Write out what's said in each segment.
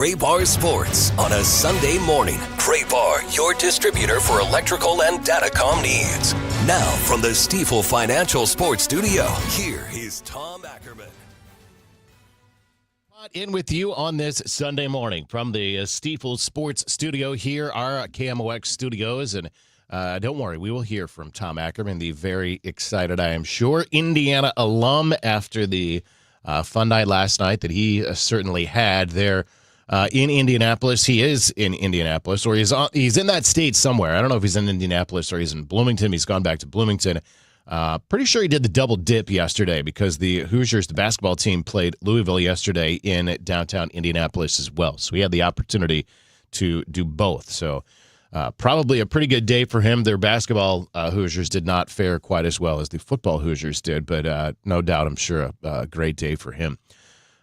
Gray Bar Sports on a Sunday morning. Gray Bar, your distributor for electrical and datacom needs. Now from the Stifel Financial Sports Studio, here is Tom Ackerman. In with you on this Sunday morning from the Stifel Sports Studio. Here are KMOX studios, and don't worry, we will hear from Tom Ackerman, the very excited, I am sure, Indiana alum after the fun night last night that he certainly had there in Indianapolis. He is in Indianapolis, or he's in that state somewhere. I don't know if he's in Indianapolis or he's in Bloomington. He's gone back to Bloomington. Pretty sure he did the double dip yesterday because the Hoosiers, the basketball team, played Louisville yesterday in downtown Indianapolis as well. So he had the opportunity to do both. So probably a pretty good day for him. Their basketball Hoosiers did not fare quite as well as the football Hoosiers did, but no doubt, I'm sure, a great day for him.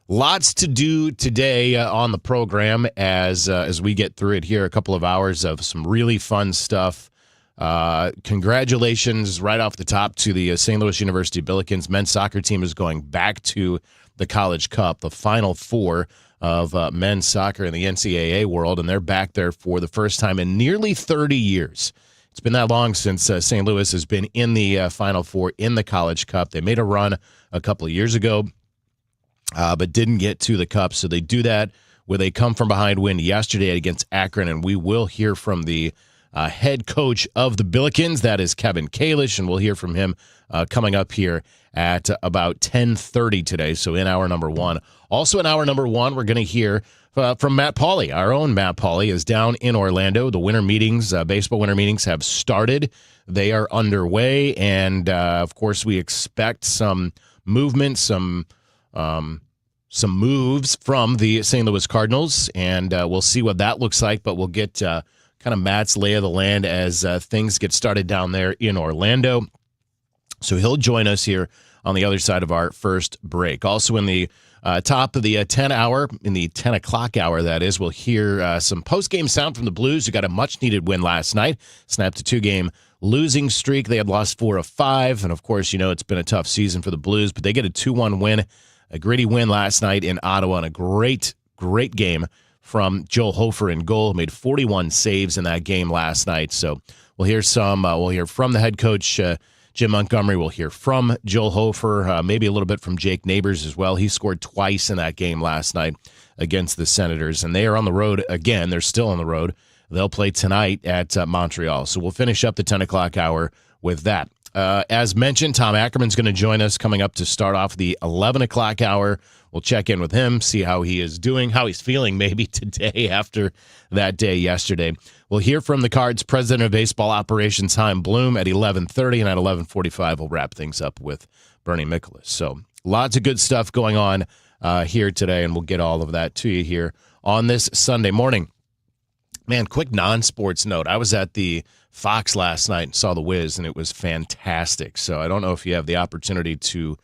Lots to do today on the program as we get through it here. A couple of hours of some really fun stuff. Congratulations right off the top to the St. Louis University Billikens. Men's soccer team is going back to the College Cup, the Final Four of men's soccer in the NCAA world, and they're back there for the first time in nearly 30 years. It's been that long since St. Louis has been in the Final Four in the College Cup. They made a run a couple of years ago, but didn't get to the Cup, so they do that with a come-from-behind win yesterday against Ackerman, and we will hear from the head coach of the Billikens. That is Kevin Kalish, and we'll hear from him coming up here at about 10:30 today, so in hour number one. Also in hour number one, we're going to hear from Matt Pauley. Our own Matt Pauley is down in Orlando. The winter meetings, baseball winter meetings, have started. They are underway, and, of course, we expect some movement, some moves from the St. Louis Cardinals, and we'll see what that looks like, but we'll get kind of Matt's lay of the land as things get started down there in Orlando. So he'll join us here on the other side of our first break. Also in the top of the 10 hour, in the 10 o'clock hour, that is, we'll hear some post-game sound from the Blues, who got a much-needed win last night, snapped a two-game losing streak. They had lost 4 of 5, and of course, you know, it's been a tough season for the Blues, but they get a 2-1 win, a gritty win last night in Ottawa, and a great game from Joel Hofer in goal. Made 41 saves in that game last night. So we'll hear we'll hear from the head coach, Jim Montgomery. We'll hear from Joel Hofer, maybe a little bit from Jake Neighbors as well. He scored twice in that game last night against the Senators, and they are on the road again. They're still on the road. They'll play tonight at Montreal. So we'll finish up the 10 o'clock hour with that. As mentioned, Tom Ackerman's going to join us coming up to start off the 11 o'clock hour. We'll check in with him, see how he is doing, how he's feeling maybe today after that day yesterday. We'll hear from the Cards president of baseball operations, Chaim Bloom, at 11:30, and at 11:45 we'll wrap things up with Bernie Miklasz. So lots of good stuff going on here today, and we'll get all of that to you here on this Sunday morning. Man, quick non-sports note. I was at the Fox last night and saw The Wiz, and it was fantastic. So I don't know if you have the opportunity to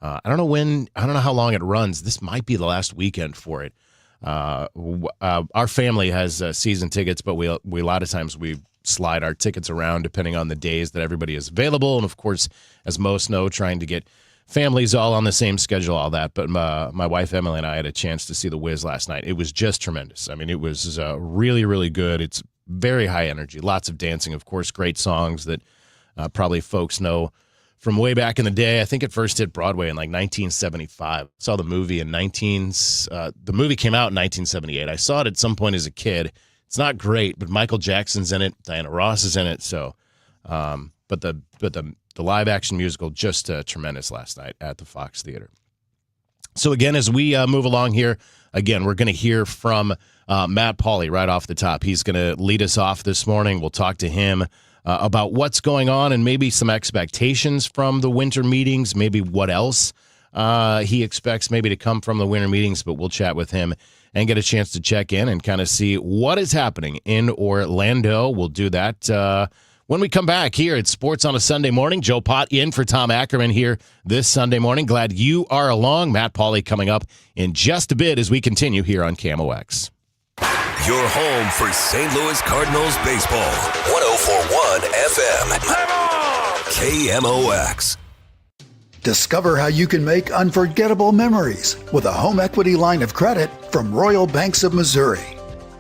I don't know how long it runs. This might be the last weekend for it. Our family has season tickets, but we a lot of times we slide our tickets around depending on the days that everybody is available. And, of course, as most know, trying to get families all on the same schedule, all that. But my wife, Emily, and I had a chance to see The Wiz last night. It was just tremendous. I mean, it was really, really good. It's very high energy, lots of dancing, of course, great songs that probably folks know from way back in the day. I think it first hit Broadway in like 1975. I saw the movie the movie came out in 1978. I saw it at some point as a kid. It's not great, but Michael Jackson's in it. Diana Ross is in it. So, but the live action musical, just tremendous last night at the Fox Theater. So again, as we move along here, again, we're going to hear from Matt Pauley right off the top. He's going to lead us off this morning. We'll talk to him about what's going on and maybe some expectations from the winter meetings, maybe what else he expects maybe to come from the winter meetings, but we'll chat with him and get a chance to check in and kind of see what is happening in Orlando. We'll do that when we come back here at Sports on a Sunday Morning. Joe Pott in for Tom Ackerman here this Sunday morning. Glad you are along. Matt Pauley coming up in just a bit as we continue here on KMOX. Your home for St. Louis Cardinals baseball. 104.1 FM. KMOX. Discover how you can make unforgettable memories with a home equity line of credit from Royal Banks of Missouri.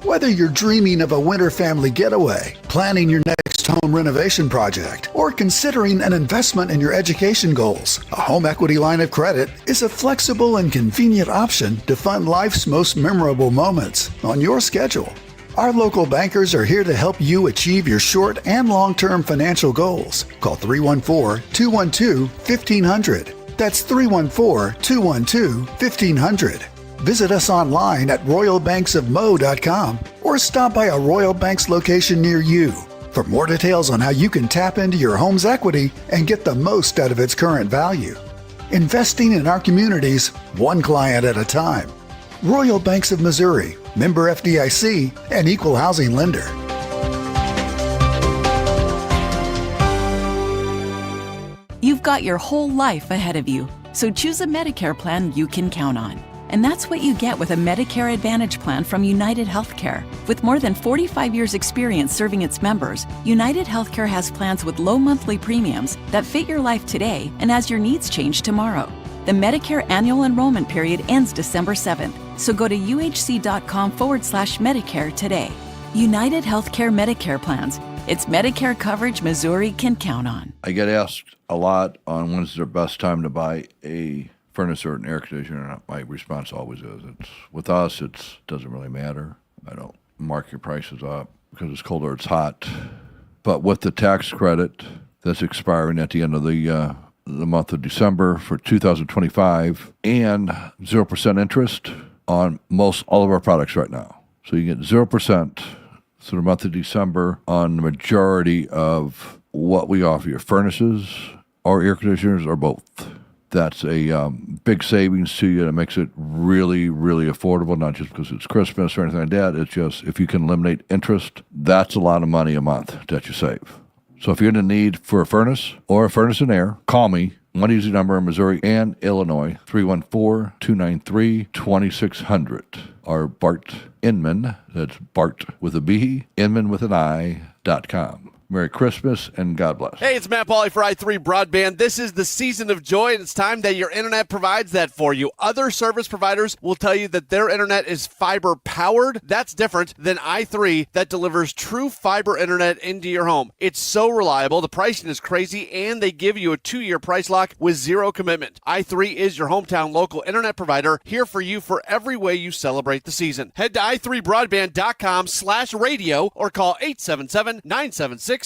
Whether you're dreaming of a winter family getaway, planning your next home renovation project, or considering an investment in your education goals, a home equity line of credit is a flexible and convenient option to fund life's most memorable moments on your schedule. Our local bankers are here to help you achieve your short and long-term financial goals. Call 314-212-1500. That's 314-212-1500. Visit us online at royalbanksofmo.com or stop by a Royal Banks location near you for more details on how you can tap into your home's equity and get the most out of its current value. Investing in our communities, one client at a time. Royal Banks of Missouri, member FDIC, and equal housing lender. You've got your whole life ahead of you, so choose a Medicare plan you can count on. And that's what you get with a Medicare Advantage plan from United Healthcare. With more than 45 years' experience serving its members, United Healthcare has plans with low monthly premiums that fit your life today and as your needs change tomorrow. The Medicare annual enrollment period ends December 7th, so go to uhc.com/Medicare today. United Healthcare Medicare plans. It's Medicare coverage Missouri can count on. I get asked a lot on when's the best time to buy a furnace or an air conditioner. My response always is, with us, it doesn't really matter. I don't mark your prices up because it's cold or it's hot. But with the tax credit that's expiring at the end of the month of December for 2025 and 0% interest on all of our products right now. So you get 0% through the month of December on the majority of what we offer you, furnaces or air conditioners or both. That's a big savings to you. It makes it really, really affordable, not just because it's Christmas or anything like that. It's just if you can eliminate interest, that's a lot of money a month that you save. So if you're in the need for a furnace or a furnace and air, call me. One easy number in Missouri and Illinois, 314-293-2600. Or Bart Inman, that's Bart with a B, Inman with an I.com. Merry Christmas and God bless. Hey, it's Matt Pauley for i3 Broadband. This is the season of joy, and it's time that your internet provides that for you. Other service providers will tell you that their internet is fiber-powered. That's different than i3 that delivers true fiber internet into your home. It's so reliable, the pricing is crazy, and they give you a 2-year price lock with zero commitment. i3 is your hometown local internet provider, here for you for every way you celebrate the season. Head to i3broadband.com/radio or call 877-976-0711.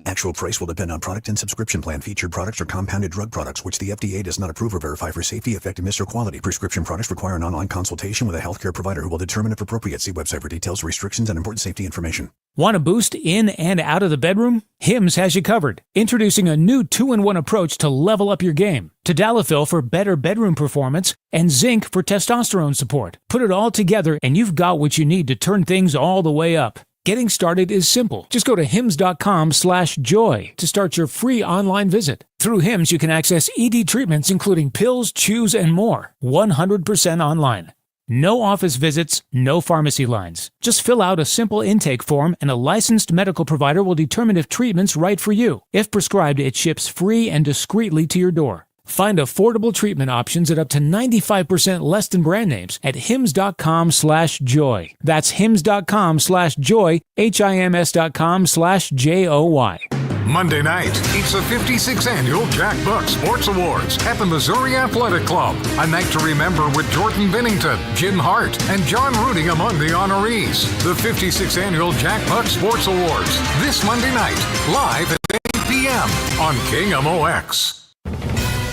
Actual price will depend on product and subscription plan. Featured products are compounded drug products, which the FDA does not approve or verify for safety, effectiveness, or quality. Prescription products require an online consultation with a healthcare provider who will determine if appropriate. See website for details, restrictions, and important safety information. Want to boost in and out of the bedroom? Hims has you covered. Introducing a new 2-in-1 approach to level up your game. Tadalafil for better bedroom performance and zinc for testosterone support. Put it all together and you've got what you need to turn things all the way up. Getting started is simple. Just go to hims.com/joy to start your free online visit. Through Hims, you can access ED treatments including pills, chews, and more. 100% online. No office visits, no pharmacy lines. Just fill out a simple intake form and a licensed medical provider will determine if treatment's right for you. If prescribed, it ships free and discreetly to your door. Find affordable treatment options at up to 95% less than brand names at hims.com/joy. That's hims.com/joy, HIMS.com/JOY. Monday night, it's the 56th Annual Jack Buck Sports Awards at the Missouri Athletic Club. A night to remember with Jordan Bennington, Jim Hart, and John Rooney among the honorees. The 56th Annual Jack Buck Sports Awards, this Monday night, live at 8 p.m. on KMOX.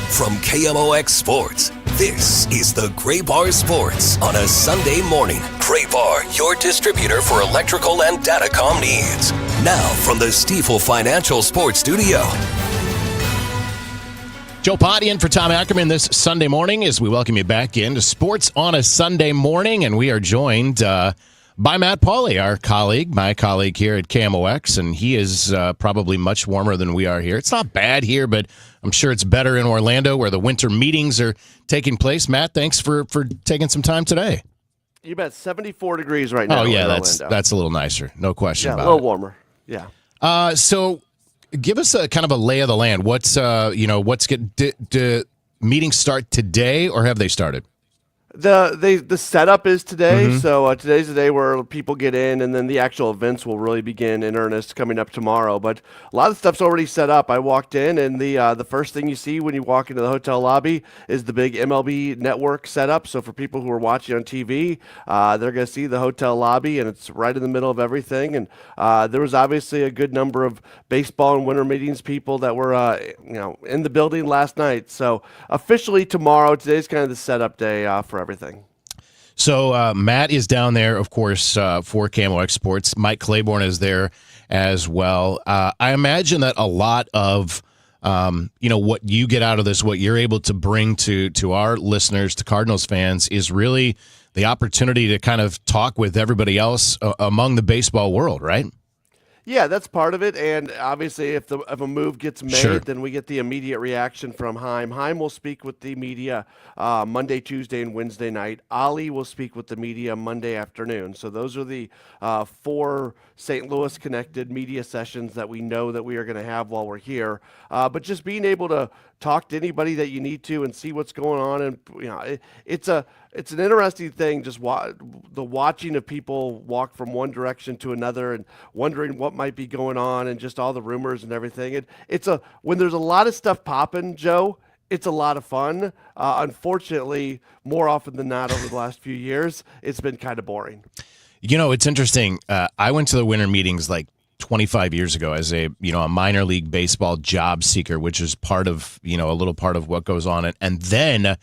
From KMOX Sports, this is the Gray Bar Sports on a Sunday morning. Gray Bar, your distributor for electrical and datacom needs. Now from the Stifel Financial Sports Studio. Joe Pott in for Tom Ackerman this Sunday morning as we welcome you back into Sports on a Sunday morning, and we are joined by Matt Pauley, my colleague here at KMOX, and he is probably much warmer than we are here. It's not bad here, but I'm sure it's better in Orlando where the winter meetings are taking place. Matt, thanks for taking some time today. You bet. 74 degrees right now. Oh, yeah, in that's a little nicer. No question about it. A little warmer. Yeah. So Give us a kind of a lay of the land. What's meetings start today, or have they started? The setup is today, Mm-hmm. so today's the day where people get in, and then the actual events will really begin in earnest coming up tomorrow. But a lot of stuff's already set up. I walked in, and the first thing you see when you walk into the hotel lobby is the big MLB Network setup. So for people who are watching on TV, they're going to see the hotel lobby, and it's right in the middle of everything. And there was obviously a good number of baseball and winter meetings people that were in the building last night. So officially tomorrow, today's kind of the setup day for everything. So Matt is down there, of course, for KMOX Sports. Mike Claiborne is there as well. I imagine that a lot of what you get out of this, what you're able to bring to our listeners, to Cardinals fans, is really the opportunity to kind of talk with everybody else among the baseball world, right? Yeah, that's part of it, and obviously if a move gets made, Sure. then we get the immediate reaction from Chaim. Chaim will speak with the media Monday, Tuesday, and Wednesday night. Ali will speak with the media Monday afternoon. So those are the 4 St. Louis-connected media sessions that we know that we are going to have while we're here. But just being able to talk to anybody that you need to and see what's going on, and it's an interesting thing, just the watching of people walk from one direction to another and wondering what might be going on, and just all the rumors and everything. When there's a lot of stuff popping, Joe, it's a lot of fun. Unfortunately, more often than not over the last few years, it's been kind of boring. It's interesting. I went to the winter meetings like 25 years ago as a minor league baseball job seeker, which is part of, a little part of what goes on. And then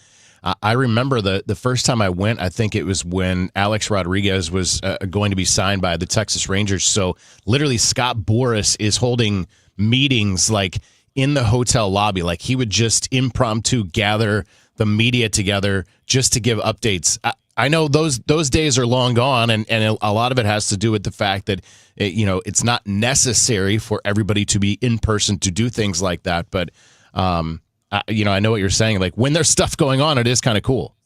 I remember the first time I went, I think it was when Alex Rodriguez was going to be signed by the Texas Rangers. So literally Scott Boras is holding meetings like in the hotel lobby. Like he would just impromptu gather the media together just to give updates. I know those days are long gone, and a lot of it has to do with the fact that it's not necessary for everybody to be in person to do things like that. But I know what you're saying. Like when there's stuff going on, it is kind of cool.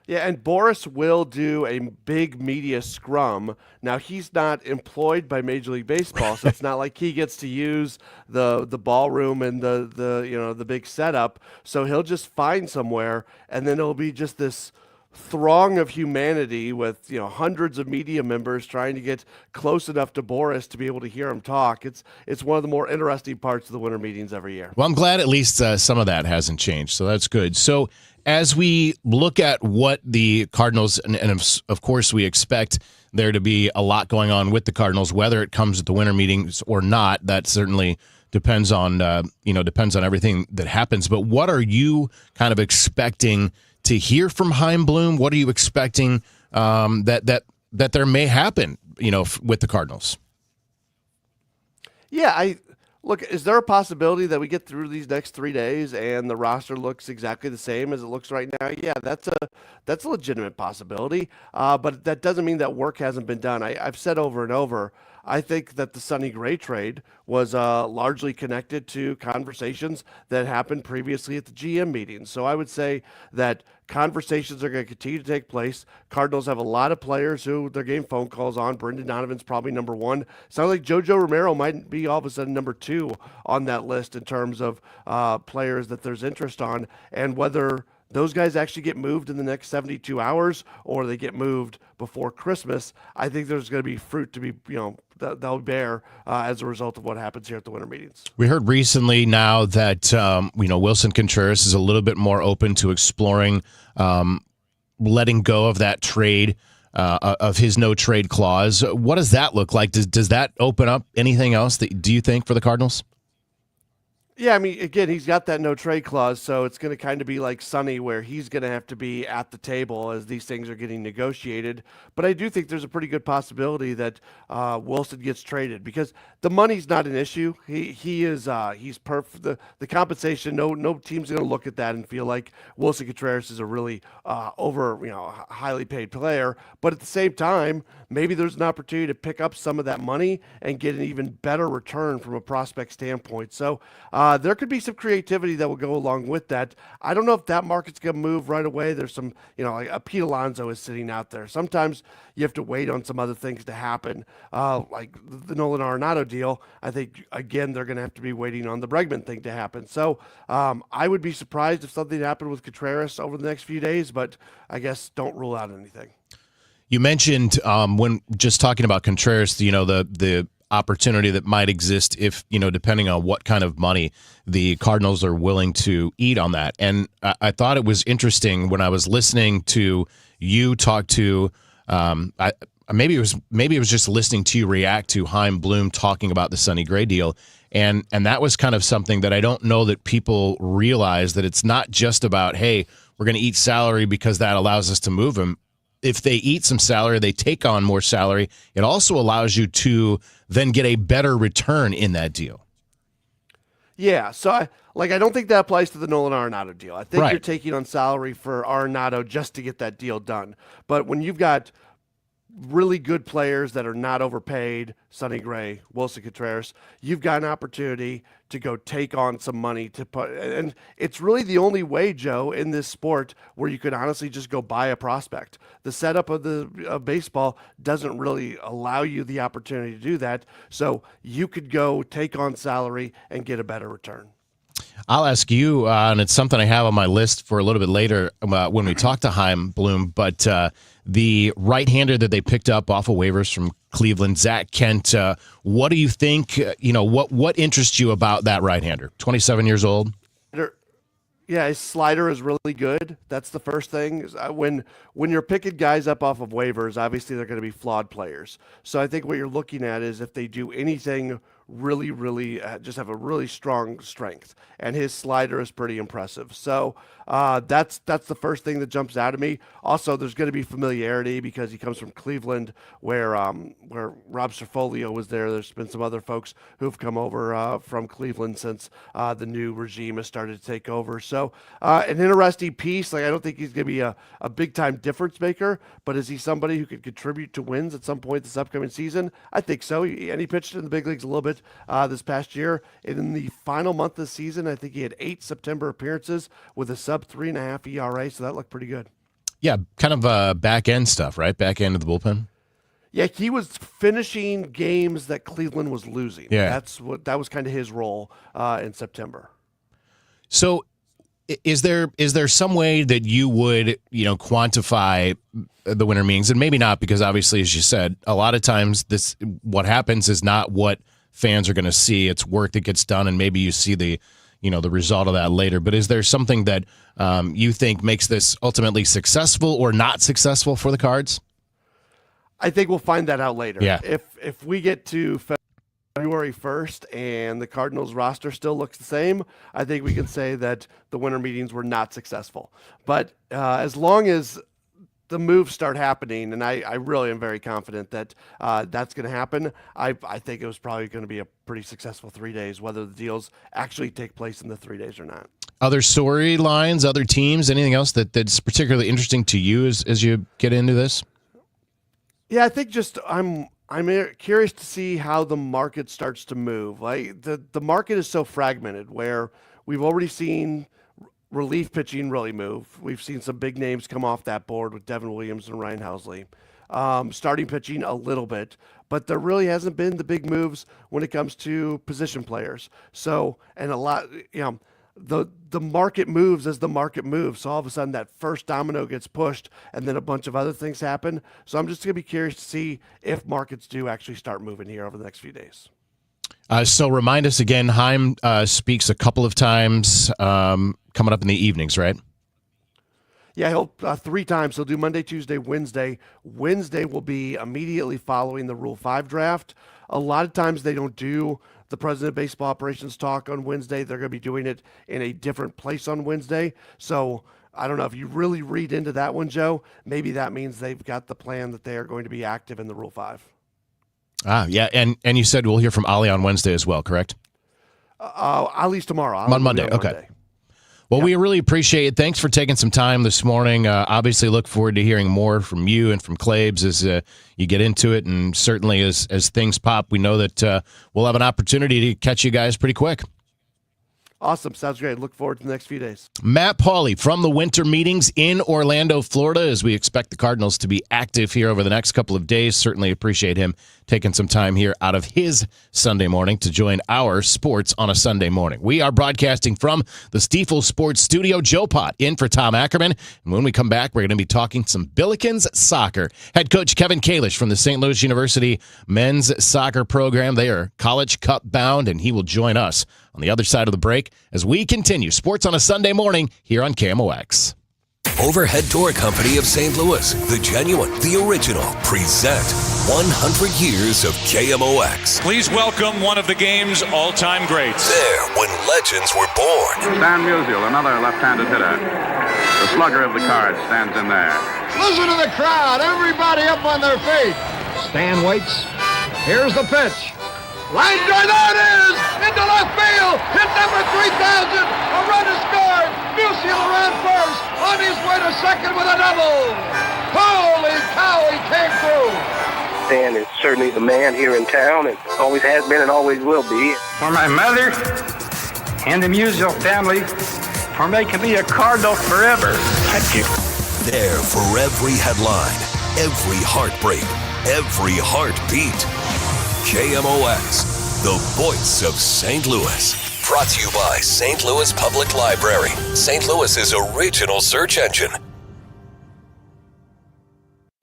Yeah, and Boris will do a big media scrum. Now, he's not employed by Major League Baseball, so it's not like he gets to use the ballroom and the big setup. So he'll just find somewhere, and then it'll be just this throng of humanity with hundreds of media members trying to get close enough to Boris to be able to hear him talk. It's one of the more interesting parts of the winter meetings every year. Well, I'm glad at least some of that hasn't changed, so that's good. So as we look at what the Cardinals, and of course we expect there to be a lot going on with the Cardinals, whether it comes at the winter meetings or not, that certainly depends on everything that happens. But what are you kind of expecting to hear from Chaim Bloom? What are you expecting that there may happen, with the Cardinals? Yeah, look, is there a possibility that we get through these next 3 days and the roster looks exactly the same as it looks right now? Yeah, that's a legitimate possibility, but that doesn't mean that work hasn't been done. I've said over and over, I think that the Sonny Gray trade was largely connected to conversations that happened previously at the GM meetings. So I would say that conversations are going to continue to take place. Cardinals have a lot of players who they're getting phone calls on. Brendan Donovan's probably number 1. Sounds like JoJo Romero might be all of a sudden number 2 on that list in terms of players that there's interest on, and whether those guys actually get moved in the next 72 hours or they get moved before Christmas. I think there's going to be fruit to be, they'll bear as a result of what happens here at the winter meetings. We heard recently now that, Wilson Contreras is a little bit more open to exploring letting go of that trade, of his no trade clause. What does that look like? Does that open up anything else do you think for the Cardinals? Yeah, I mean, again, he's got that no trade clause, so it's going to kind of be like Sonny, where he's going to have to be at the table as these things are getting negotiated. But I do think there's a pretty good possibility that Wilson gets traded, because the money's not an issue. He's perfect. The compensation, no team's going to look at that and feel like Wilson Contreras is a really highly paid player. But at the same time, maybe there's an opportunity to pick up some of that money and get an even better return from a prospect standpoint. So there could be some creativity that will go along with that. I don't know if that market's going to move right away. There's some, like Pete Alonso is sitting out there. Sometimes you have to wait on some other things to happen, like the Nolan Arenado deal. I think, again, they're going to have to be waiting on the Bregman thing to happen. So I would be surprised if something happened with Contreras over the next few days, but I guess don't rule out anything. You mentioned when just talking about Contreras, the opportunity that might exist if, depending on what kind of money the Cardinals are willing to eat on that. And I thought it was interesting when I was listening to you talk to, maybe it was just listening to you react to Chaim Bloom talking about the Sonny Gray deal. And that was kind of something that I don't know that people realize, that it's not just about, hey, we're going to eat salary because that allows us to move him. If they eat some salary, they take on more salary, it also allows you to then get a better return in that deal. Yeah, so I don't think that applies to the Nolan Arenado deal. I think Right. You're taking on salary for Arenado just to get that deal done. But when you've got really good players that are not overpaid, Sonny Gray, Wilson Contreras, you've got an opportunity to go take on some money to put, and it's really the only way, Joe, in this sport where you could honestly just go buy a prospect. The setup of baseball doesn't really allow you the opportunity to do that, so you could go take on salary and get a better return. I'll ask you, and it's something I have on my list for a little bit later when we talk to Chaim Bloom, but the right-hander that they picked up off of waivers from Cleveland, Zach Kent, what do you think, what interests you about that right-hander? 27 years old? Yeah, his slider is really good. That's the first thing. When you're picking guys up off of waivers, obviously they're going to be flawed players. So I think what you're looking at is if they do anything really, really just have a really strong strength, and his slider is pretty impressive. So that's the first thing that jumps out at me. Also, there's going to be familiarity because he comes from Cleveland, where Rob Cerfolio was there. There's been some other folks who've come over from Cleveland since the new regime has started to take over. So an interesting piece. I don't think he's going to be a big time difference maker, but is he somebody who could contribute to wins at some point this upcoming season? I think so. And he pitched in the big leagues a little bit this past year. And in the final month of the season, I think he had 8 September appearances with a sub 3.5 ERA, so that looked pretty good. Yeah, kind of back end stuff, right? Back end of the bullpen. Yeah, he was finishing games that Cleveland was losing. Yeah, that was kind of his role in September. So, is there some way that you would quantify the winter meetings? And maybe not, because obviously, as you said, a lot of times what happens is not what fans are going to see. It's work that gets done, and maybe you see the result of that later. But is there something that you think makes this ultimately successful or not successful for the Cards? I think we'll find that out later. Yeah. If we get to February 1st and the Cardinals roster still looks the same, I think we can say that the winter meetings were not successful. But as long as the moves start happening, and I really am very confident that that's going to happen, I think it was probably going to be a pretty successful 3 days, whether the deals actually take place in the 3 days or not. Other storylines, other teams, anything else that's particularly interesting to you as you get into this? Yeah, I think just I'm curious to see how the market starts to move. The market is so fragmented, where we've already seen relief pitching really move. We've seen some big names come off that board with Devin Williams and Ryan Housley. Starting pitching a little bit, but there really hasn't been the big moves when it comes to position players. So, and a lot, the market moves as the market moves. So all of a sudden that first domino gets pushed, and then a bunch of other things happen. So I'm just going to be curious to see if markets do actually start moving here over the next few days. So remind us again, Chaim speaks a couple of times coming up in the evenings, right? Yeah, he'll 3 times. He'll do Monday, Tuesday, Wednesday. Wednesday will be immediately following the Rule 5 draft. A lot of times they don't do the President of Baseball Operations talk on Wednesday. They're going to be doing it in a different place on Wednesday. So I don't know if you really read into that one, Joe. Maybe that means they've got the plan that they are going to be active in the Rule 5. Yeah, and you said we'll hear from Ali on Wednesday as well, correct? Ali's tomorrow. On Monday, okay. Monday. Well, Yep. We really appreciate it. Thanks for taking some time this morning. Obviously, look forward to hearing more from you and from Claibs as you get into it. And certainly as things pop, we know that we'll have an opportunity to catch you guys pretty quick. Awesome. Sounds great. Look forward to the next few days. Matt Pauley from the winter meetings in Orlando, Florida, as we expect the Cardinals to be active here over the next couple of days. Certainly appreciate him taking some time here out of his Sunday morning to join our sports on a Sunday morning. We are broadcasting from the Stifel Sports Studio. Joe Pott in for Tom Ackerman. And when we come back, we're going to be talking some Billikens soccer. Head coach Kevin Kalish from the St. Louis University men's soccer program. They are College Cup bound, and he will join us on the other side of the break as we continue sports on a Sunday morning here on KMOX. Overhead Door Company of St. Louis, the genuine, the original, present 100 years of KMOX. Please welcome one of the game's all-time greats. There, when legends were born. Stan Musial, another left-handed hitter. The slugger of the Cards stands in there. Listen to the crowd, everybody up on their feet. Stan waits. Here's the pitch. Line drive, there it is! Into left field! Hit number 3,000! A run is scored! Musial ran first! On his way to second with a double! Holy cow, he came through! Stan is certainly the man here in town, and always has been and always will be. For my mother and the Musial family, for making me a Cardinal forever. Thank you. There for every headline, every heartbreak, every heartbeat. KMOX, the voice of St. Louis. Brought to you by St. Louis Public Library, St. Louis's original search engine.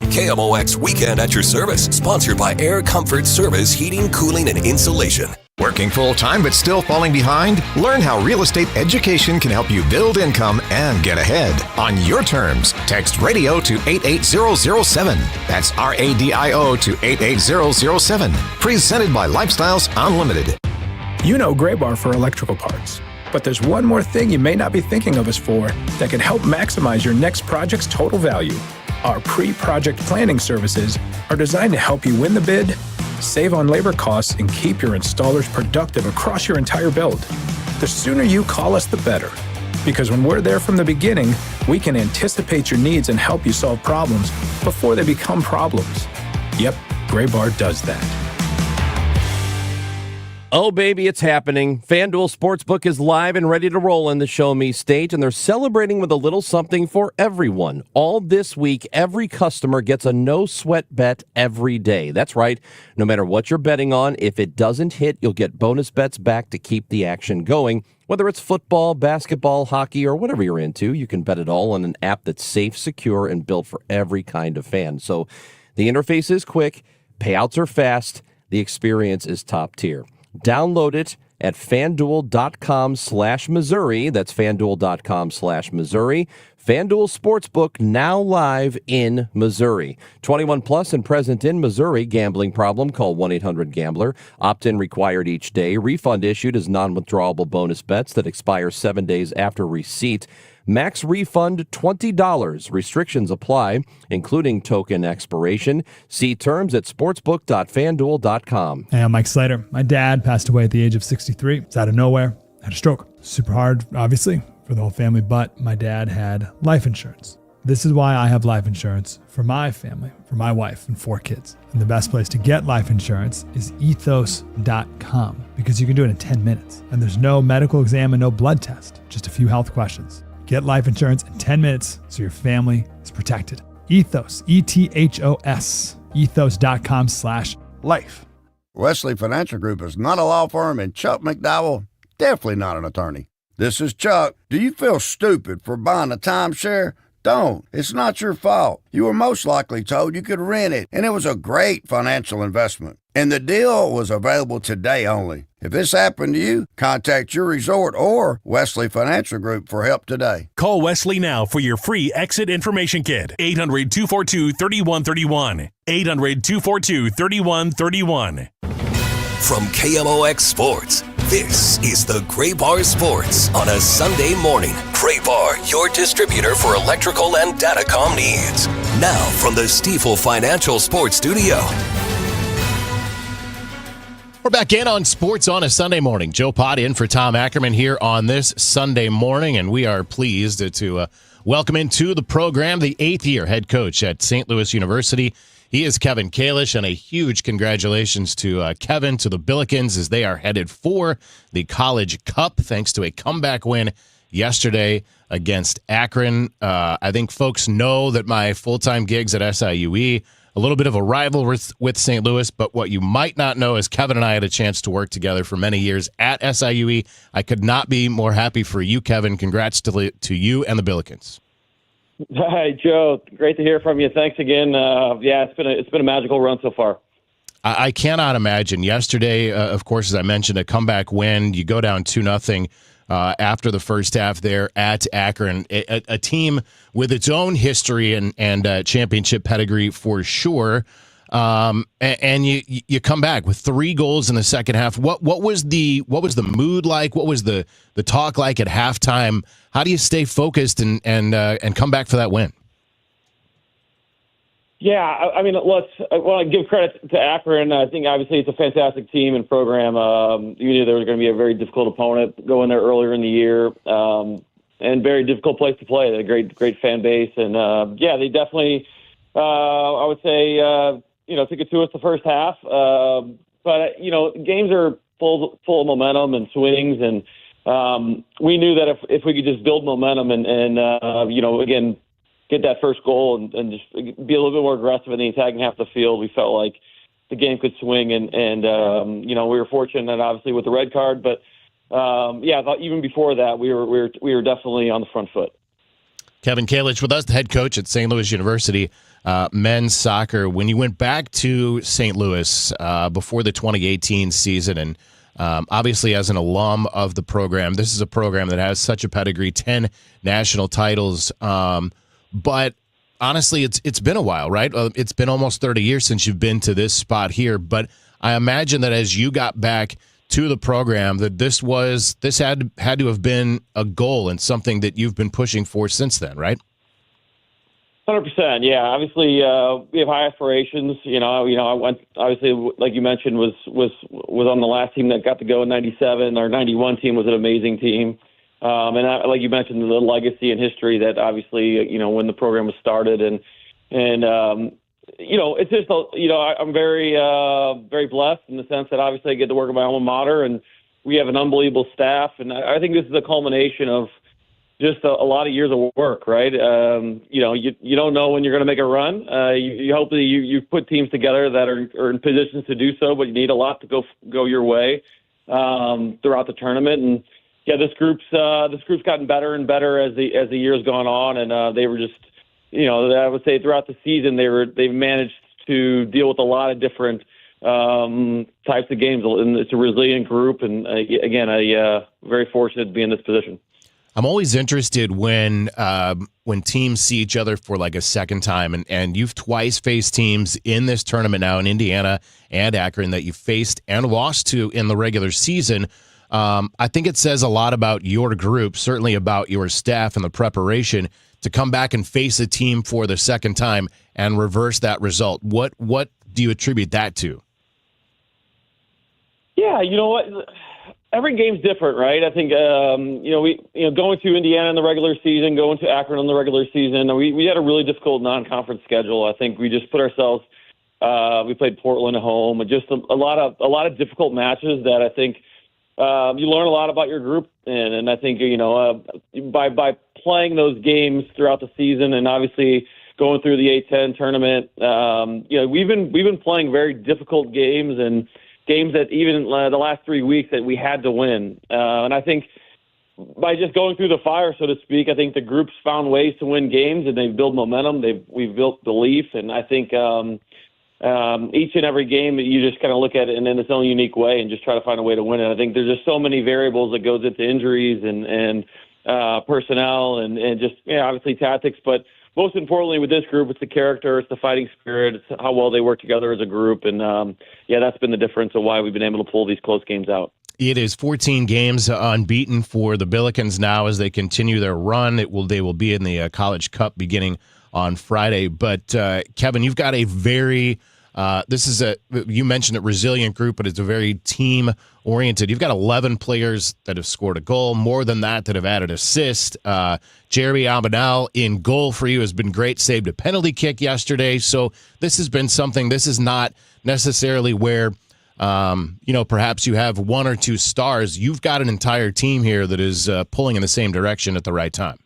KMOX Weekend at your service, sponsored by Air Comfort Service Heating, Cooling, and Insulation. Working full-time but still falling behind? Learn how real estate education can help you build income and get ahead. On your terms, text RADIO to 88007. That's RADIO to 88007. Presented by Lifestyles Unlimited. You know Gray Bar for electrical parts. But there's one more thing you may not be thinking of us for that can help maximize your next project's total value. Our pre-project planning services are designed to help you win the bid, save on labor costs, and keep your installers productive across your entire build. The sooner you call us, the better. Because when we're there from the beginning, we can anticipate your needs and help you solve problems before they become problems. Yep, Gray Bar does that. Oh, baby, it's happening. FanDuel Sportsbook is live and ready to roll in the Show Me stage, and they're celebrating with a little something for everyone. All this week, every customer gets a no-sweat bet every day. That's right. No matter what you're betting on, if it doesn't hit, you'll get bonus bets back to keep the action going. Whether it's football, basketball, hockey, or whatever you're into, you can bet it all on an app that's safe, secure, and built for every kind of fan. So the interface is quick, payouts are fast, the experience is top tier. Download it at FanDuel.com/Missouri. That's FanDuel.com/Missouri. FanDuel Sportsbook now live in Missouri. 21 plus and present in Missouri. Gambling problem? Call 1-800-GAMBLER. Opt-in required each day. Refund issued as non-withdrawable bonus bets that expire 7 days after receipt. Max refund $20. Restrictions apply, including token expiration. See terms at sportsbook.fanduel.com. Hey, I'm Mike Slater. My dad passed away at the age of 63. It's out of nowhere. Had a stroke. Super hard, obviously, for the whole family, but my dad had life insurance. This is why I have life insurance for my family, for my wife and 4 kids. And the best place to get life insurance is ethos.com, because you can do it in 10 minutes. And there's no medical exam and no blood test, just a few health questions. Get life insurance in 10 minutes so your family is protected. Ethos, ETHOS, ethos.com/life. Wesley Financial Group is not a law firm, and Chuck McDowell, definitely not an attorney. This is Chuck. Do you feel stupid for buying a timeshare? Don't. It's not your fault. You were most likely told you could rent it, and it was a great financial investment. And the deal was available today only. If this happened to you, contact your resort or Wesley Financial Group for help today. Call Wesley now for your free exit information kit. 800-242-3131. 800-242-3131. From KMOX Sports, this is the Gray Bar Sports on a Sunday morning. Gray Bar, your distributor for electrical and datacom needs. Now from the Stifel Financial Sports Studio. We're back in on sports on a Sunday morning. Joe Pott in for Tom Ackerman here on this Sunday morning, and we are pleased to welcome into the program the 8th-year head coach at St. Louis University He is Kevin Kalish, and a huge congratulations to Kevin, to the Billikens, as they are headed for the College Cup, thanks to a comeback win yesterday against Akron. I think folks know that my full-time gigs at SIUE, a little bit of a rival with St. Louis, but what you might not know is Kevin and I had a chance to work together for many years at SIUE. I could not be more happy for you, Kevin. Congrats to you and the Billikens. Hi, Joe. Great to hear from you. Thanks again. It's been a magical run so far. I cannot imagine. Yesterday, of course, as I mentioned, a comeback win. You go down 2-0 after the first half there at Akron, a team with its own history and championship pedigree for sure. And you come back with 3 goals in the second half. What was the mood like? What was the talk like at halftime? How do you stay focused and come back for that win? Yeah, I mean, I want to give credit to Akron. I think obviously it's a fantastic team and program. You knew there was going to be a very difficult opponent going there earlier in the year, and very difficult place to play. They had a great fan base, and they definitely, I would say, took it to us the first half. But games are full of momentum and swings, and we knew that if we could just build momentum and again, get that first goal and just be a little bit more aggressive in the attacking half of the field, we felt like the game could swing. And we were fortunate, obviously, with the red card. But, I thought even before that, we were definitely on the front foot. Kevin Kalish with us, the head coach at St. Louis University men's soccer. When you went back to St. Louis before the 2018 season, and obviously as an alum of the program, this is a program that has such a pedigree, 10 national titles. But honestly, it's been a while, right? It's been almost 30 years since you've been to this spot here. But I imagine that as you got back to the program, that this had to have been a goal and something that you've been pushing for since then, right? 100%. Yeah. Obviously, we have high aspirations. I went, obviously, like you mentioned, was on the last team that got to go in '97. Our '91 team was an amazing team. Like you mentioned, the legacy and history that obviously, when the program was started, and it's just, I'm very, very blessed in the sense that obviously I get to work at my alma mater, and we have an unbelievable staff. And I think this is a culmination of just a lot of years of work, right? You don't know when you're going to make a run. You hope that you put teams together that are in positions to do so, but you need a lot to go your way throughout the tournament. And yeah, this group's gotten better and better as the year's gone on, and they were just, I would say throughout the season they've managed to deal with a lot of different types of games, and it's a resilient group. And again, very fortunate to be in this position. I'm always interested when teams see each other for like a second time, and you've twice faced teams in this tournament now in Indiana and Akron that you faced and lost to in the regular season. I think it says a lot about your group, certainly about your staff and the preparation to come back and face a team for the second time and reverse that result. What do you attribute that to? Yeah, you know what? Every game's different, right? I think going to Indiana in the regular season, going to Akron in the regular season, we had a really difficult non-conference schedule. I think we just put ourselves. We played Portland at home, and just a lot of difficult matches that I think. You learn a lot about your group, and I think by playing those games throughout the season, and obviously going through the A-10 tournament, we've been playing very difficult games and games that even the last 3 weeks that we had to win. And I think by just going through the fire, so to speak, I think the group's found ways to win games, and they've built momentum. We've built belief, and I think. Each and every game, you just kind of look at it in its own unique way and just try to find a way to win it. I think there's just so many variables that goes into injuries and personnel and just obviously tactics. But most importantly with this group, it's the character, it's the fighting spirit, it's how well they work together as a group. And that's been the difference of why we've been able to pull these close games out. It is 14 games unbeaten for the Billikens now as they continue their run. They will be in the College Cup beginning on Friday. But, Kevin, you've got a very This is you mentioned a resilient group, but it's a very team-oriented. You've got 11 players that have scored a goal, more than that have added assist. Jeremy Abinal in goal for you has been great, saved a penalty kick yesterday. So this has been something, this is not necessarily where, perhaps you have one or two stars. You've got an entire team here that is pulling in the same direction at the right time.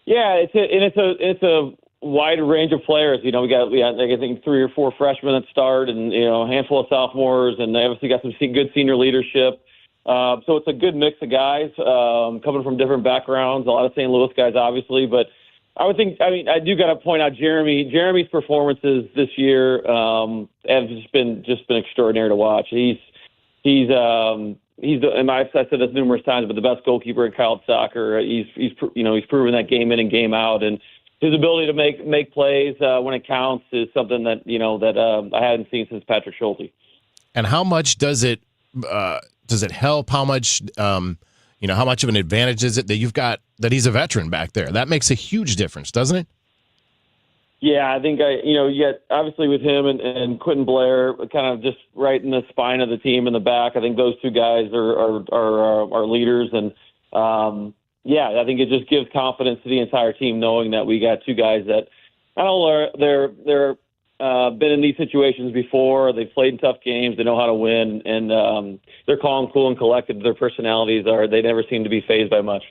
Yeah, it's a wide range of players. We got I think 3 or 4 freshmen that start, and a handful of sophomores, and they obviously got some good senior leadership. So it's a good mix of guys coming from different backgrounds. A lot of St. Louis guys, obviously, but I do got to point out Jeremy's performances this year have just been extraordinary to watch. He's and I've said this numerous times, but the best goalkeeper in college soccer. He's proven that game in and game out, and his ability to make plays when it counts is something that I hadn't seen since Patrick Schulte. And how much does it help? How much how much of an advantage is it that you've got that he's a veteran back there? That makes a huge difference, doesn't it? Yeah, I think obviously with him and Quentin Blair kind of just right in the spine of the team in the back. I think those two guys are leaders, and I think it just gives confidence to the entire team knowing that we got two guys that not only they're been in these situations before, they've played in tough games, they know how to win, and they're calm, cool, and collected. Their personalities they never seem to be fazed by much.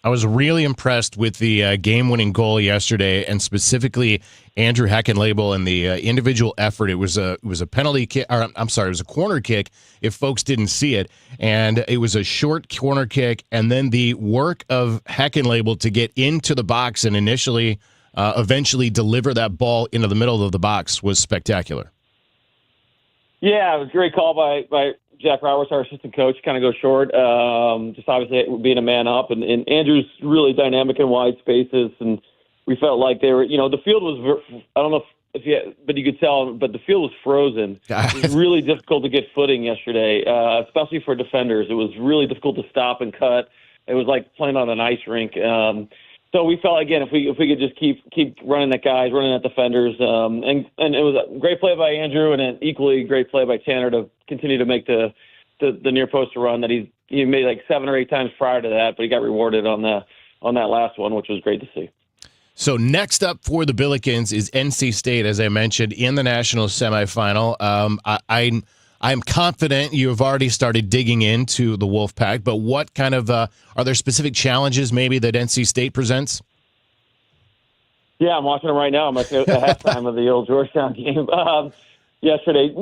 I was really impressed with the game-winning goal yesterday, and specifically Andrew Heckenlabel and the individual effort. It was a penalty kick, or I'm sorry, it was a corner kick. If folks didn't see it, and it was a short corner kick, and then the work of Heckenlabel to get into the box and eventually deliver that ball into the middle of the box was spectacular. Yeah, it was a great call by Jack Roberts, our assistant coach, kind of go short. Just obviously being a man up, and Andrew's really dynamic in wide spaces, and we felt like they were, the field was, I don't know but you could tell, but the field was frozen. It was really difficult to get footing yesterday, especially for defenders. It was really difficult to stop and cut. It was like playing on an ice rink. So we felt, again, if we could just keep running at guys, running at defenders, and it was a great play by Andrew and an equally great play by Tanner to continue to make the near post run that he made like 7 or 8 times prior to that, but he got rewarded on that last one, which was great to see. So next up for the Billikens is NC State, as I mentioned, in the national semifinal. I'm confident you have already started digging into the Wolfpack, but what kind of are there specific challenges maybe that NC State presents? Yeah, I'm watching them right now. I'm at the halftime of the old Georgetown game yesterday.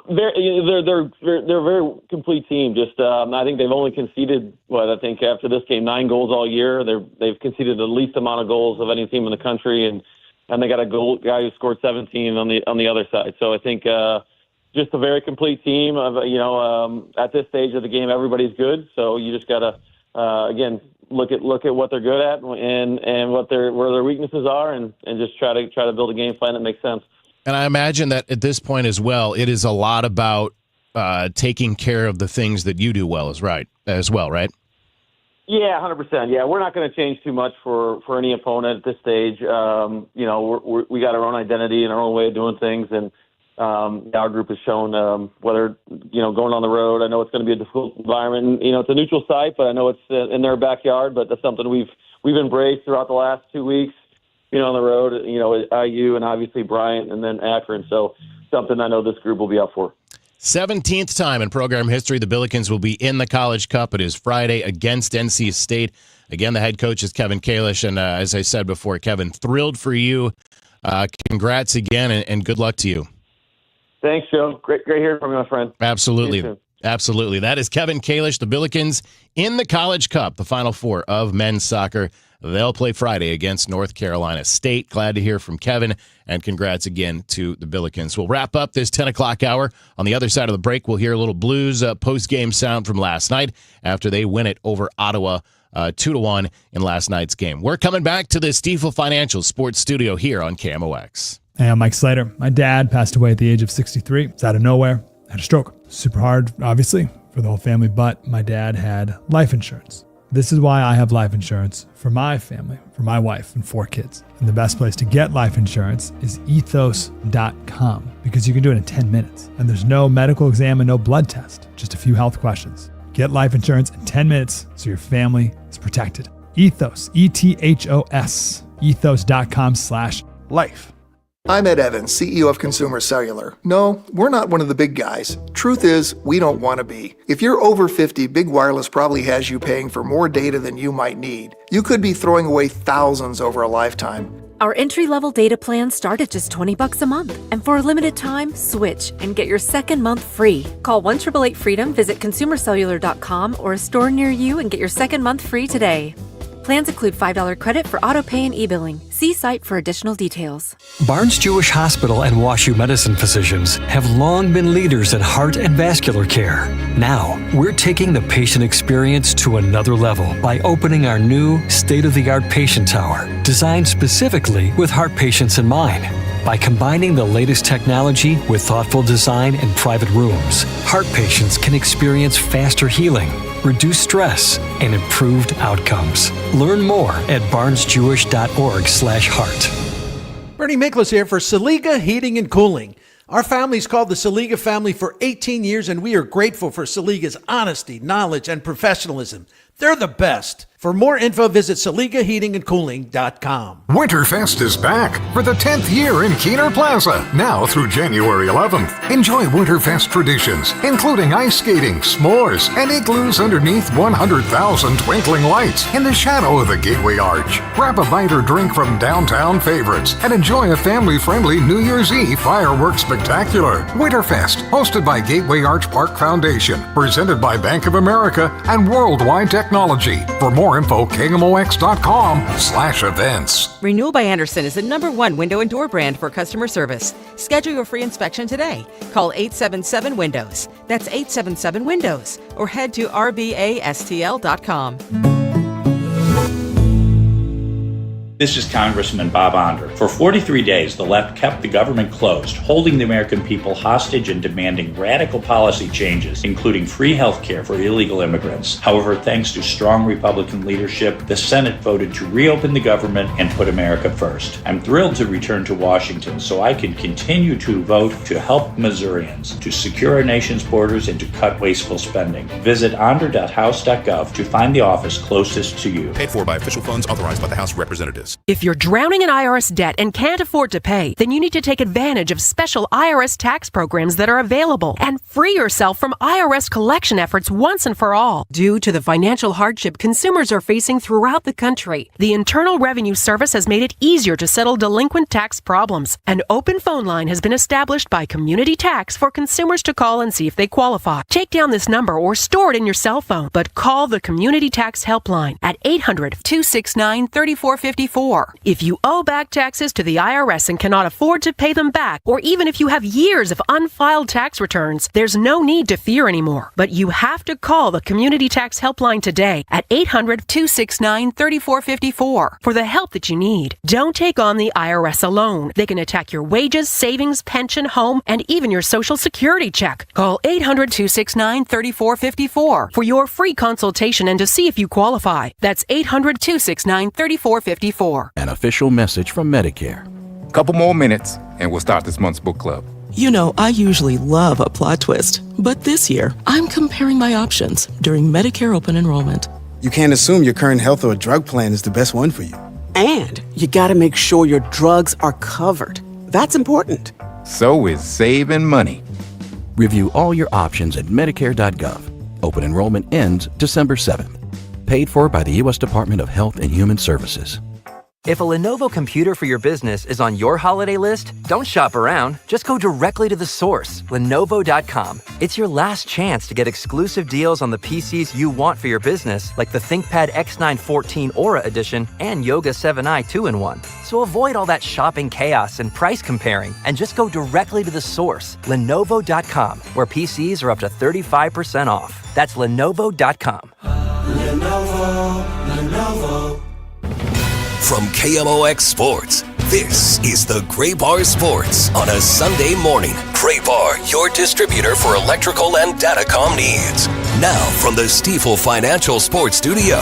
They're a very complete team. Just I think they've only conceded I think after this game 9 goals all year. They've conceded the least amount of goals of any team in the country, and they got a guy who scored 17 on the other side. So I think. Just a very complete team. At this stage of the game, everybody's good. So you just gotta again look at what they're good at and where their weaknesses are, and just try to build a game plan that makes sense. And I imagine that at this point as well, it is a lot about taking care of the things that you do well, right? Yeah, 100%. Yeah, we're not going to change too much for any opponent at this stage. We got our own identity and our own way of doing things, and our group has shown whether going on the road. I know it's going to be a difficult environment. It's a neutral site, but I know it's in their backyard. But that's something we've embraced throughout the last 2 weeks. On the road, IU and obviously Bryant and then Akron. So something I know this group will be up for. 17th time in program history, the Billikens will be in the College Cup. It is Friday against NC State. Again, the head coach is Kevin Kalish, and as I said before, Kevin, thrilled for you. Congrats again, and good luck to you. Thanks, Joe. Great hearing from you, my friend. Absolutely. Absolutely. That is Kevin Kalish, the Billikens in the College Cup, the Final Four of men's soccer. They'll play Friday against North Carolina State. Glad to hear from Kevin, and congrats again to the Billikens. We'll wrap up this 10 o'clock hour. On the other side of the break, we'll hear a little Blues post-game sound from last night after they win it over Ottawa 2-1 in last night's game. We're coming back to the Stifel Financial Sports Studio here on KMOX. Hey, I'm Mike Slater. My dad passed away at the age of 63. It's out of nowhere. Had a stroke. Super hard, obviously, for the whole family, but my dad had life insurance. This is why I have life insurance for my family, for my wife and 4 kids. And the best place to get life insurance is ethos.com, because you can do it in 10 minutes. And there's no medical exam and no blood test, just a few health questions. Get life insurance in 10 minutes so your family is protected. Ethos, ETHOS, ethos.com/life. I'm Ed Evans, CEO of Consumer Cellular. No, we're not one of the big guys. Truth is, we don't want to be. If you're over 50, Big Wireless probably has you paying for more data than you might need. You could be throwing away thousands over a lifetime. Our entry-level data plans start at just $20 a month. And for a limited time, switch and get your second month free. Call 1-888-FREEDOM, visit consumercellular.com or a store near you and get your second month free today. Plans include $5 credit for auto-pay and e-billing. See site for additional details. Barnes Jewish Hospital and WashU Medicine physicians have long been leaders in heart and vascular care. Now, we're taking the patient experience to another level by opening our new state-of-the-art patient tower, designed specifically with heart patients in mind. By combining the latest technology with thoughtful design and private rooms, heart patients can experience faster healing, reduce stress, and improved outcomes. Learn more at barnesjewish.org/heart. Bernie Miklasz here for Saliga Heating and Cooling. Our family's called the Saliga family for 18 years, and we are grateful for Saliga's honesty, knowledge, and professionalism. They're the best. For more info, visit SaligaHeatingandCooling.com. Winterfest is back for the 10th year in Keener Plaza, now through January 11th. Enjoy Winterfest traditions, including ice skating, s'mores, and igloos underneath 100,000 twinkling lights in the shadow of the Gateway Arch. Grab a bite or drink from downtown favorites and enjoy a family-friendly New Year's Eve fireworks spectacular. Winterfest, hosted by Gateway Arch Park Foundation, presented by Bank of America and Worldwide Technology. For more info, KMOX.com/events. Renewal by Andersen is the #1 window and door brand for customer service. Schedule your free inspection today. Call 877-WINDOWS. That's 877-WINDOWS. Or head to rbastl.com. This is Congressman Bob Onder. For 43 days, the left kept the government closed, holding the American people hostage and demanding radical policy changes, including free health care for illegal immigrants. However, thanks to strong Republican leadership, the Senate voted to reopen the government and put America first. I'm thrilled to return to Washington so I can continue to vote to help Missourians, to secure our nation's borders, and to cut wasteful spending. Visit onder.house.gov to find the office closest to you. Paid for by official funds authorized by the House of Representatives. If you're drowning in IRS debt and can't afford to pay, then you need to take advantage of special IRS tax programs that are available and free yourself from IRS collection efforts once and for all. Due to the financial hardship consumers are facing throughout the country, the Internal Revenue Service has made it easier to settle delinquent tax problems. An open phone line has been established by Community Tax for consumers to call and see if they qualify. Take down this number or store it in your cell phone, but call the Community Tax Helpline at 800-269-3454. If you owe back taxes to the IRS and cannot afford to pay them back, or even if you have years of unfiled tax returns, there's no need to fear anymore. But you have to call the Community Tax Helpline today at 800-269-3454 for the help that you need. Don't take on the IRS alone. They can attack your wages, savings, pension, home, and even your Social Security check. Call 800-269-3454 for your free consultation and to see if you qualify. That's 800-269-3454. An official message from Medicare. Couple more minutes and we'll start this month's book club. You know, I usually love a plot twist, but this year I'm comparing my options during Medicare open enrollment. You can't assume your current health or drug plan is the best one for you. And you gotta make sure your drugs are covered. That's important. So is saving money. Review all your options at Medicare.gov. Open enrollment ends December 7th. Paid for by the U.S. Department of Health and Human Services. If a Lenovo computer for your business is on your holiday list, don't shop around. Just go directly to the source, Lenovo.com. It's your last chance to get exclusive deals on the PCs you want for your business, like the ThinkPad X9 14 Aura Edition and Yoga 7i 2-in-1. So avoid all that shopping chaos and price comparing, and just go directly to the source, Lenovo.com, where PCs are up to 35% off. That's Lenovo.com. Lenovo. From KMOX Sports, this is the Gray Bar Sports on a Sunday morning. Gray Bar, your distributor for electrical and datacom needs. Now from the Stifel Financial Sports Studio.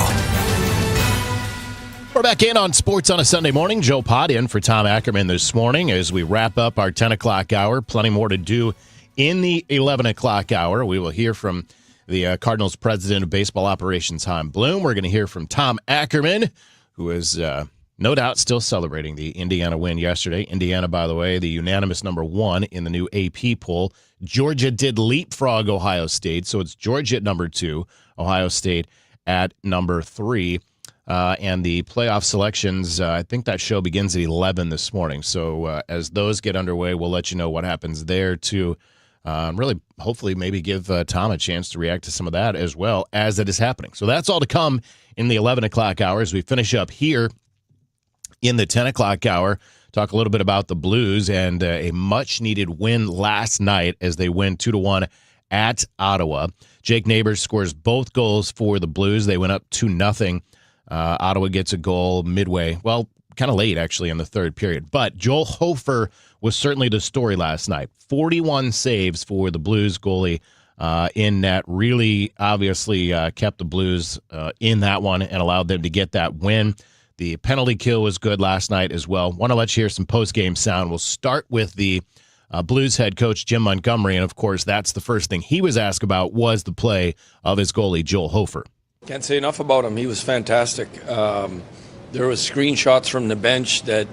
We're back in on Sports on a Sunday morning. Joe Pott in for Tom Ackerman this morning as we wrap up our 10 o'clock hour. Plenty more to do in the 11 o'clock hour. We will hear from the Cardinals president of baseball operations, Chaim Bloom. We're going to hear from Tom Ackerman, who is no doubt still celebrating the Indiana win yesterday. Indiana, by the way, the unanimous number 1 in the new AP poll. Georgia did leapfrog Ohio State, so it's Georgia at number 2, Ohio State at number 3. And the playoff selections, I think that show begins at 11 this morning. So as those get underway, we'll let you know what happens there too. Really, hopefully, maybe give Tom a chance to react to some of that as well as it is happening. So that's all to come in the 11 o'clock hour as we finish up here in the 10 o'clock hour. Talk a little bit about the Blues and a much-needed win last night as they win 2-1 at Ottawa. Jake Neighbors scores both goals for the Blues. They went up 2-0. Ottawa gets a goal midway, well, kind of late actually in the third period. But Joel Hofer was certainly the story last night. 41 saves for the Blues goalie in net. Really obviously kept the Blues in that one and allowed them to get that win. The penalty kill was good last night as well. Want to let you hear some post-game sound. We'll start with the Blues head coach Jim Montgomery, and of course that's the first thing he was asked about was the play of his goalie Joel Hofer. Can't say enough about him. He was fantastic. There was screenshots from the bench that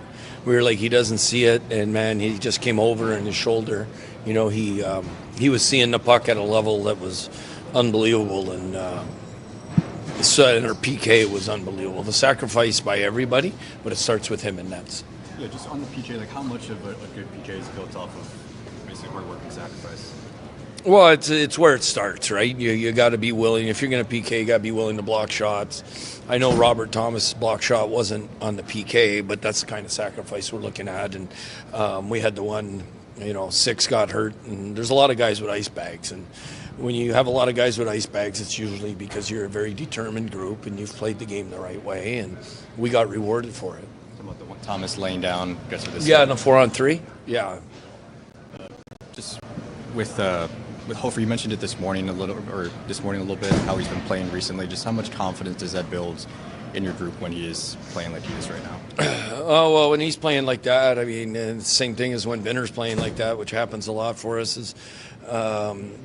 we were like, he doesn't see it, and man, he just came over and his shoulder. You know, he was seeing the puck at a level that was unbelievable, and our PK was unbelievable. The sacrifice by everybody, but it starts with him in nets. Yeah, just on the PK, like how much of a good PK is built off of basically hard work and sacrifice? Well, it's where it starts, right? You got to be willing. If you're going to PK, you got to be willing to block shots. I know Robert Thomas' block shot wasn't on the PK, but that's the kind of sacrifice we're looking at. And we had the one, 6 got hurt, and there's a lot of guys with ice bags. And when you have a lot of guys with ice bags, it's usually because you're a very determined group and you've played the game the right way, and we got rewarded for it. About the one Thomas laying down, I guess, for this. Yeah, in a 4-on-3. Yeah. Just with Hofer, you mentioned it this morning a little bit, how he's been playing recently. Just how much confidence does that build in your group when he is playing like he is right now? Oh, well, when he's playing like that, I mean, the same thing as when Vinner's playing like that, which happens a lot for us, is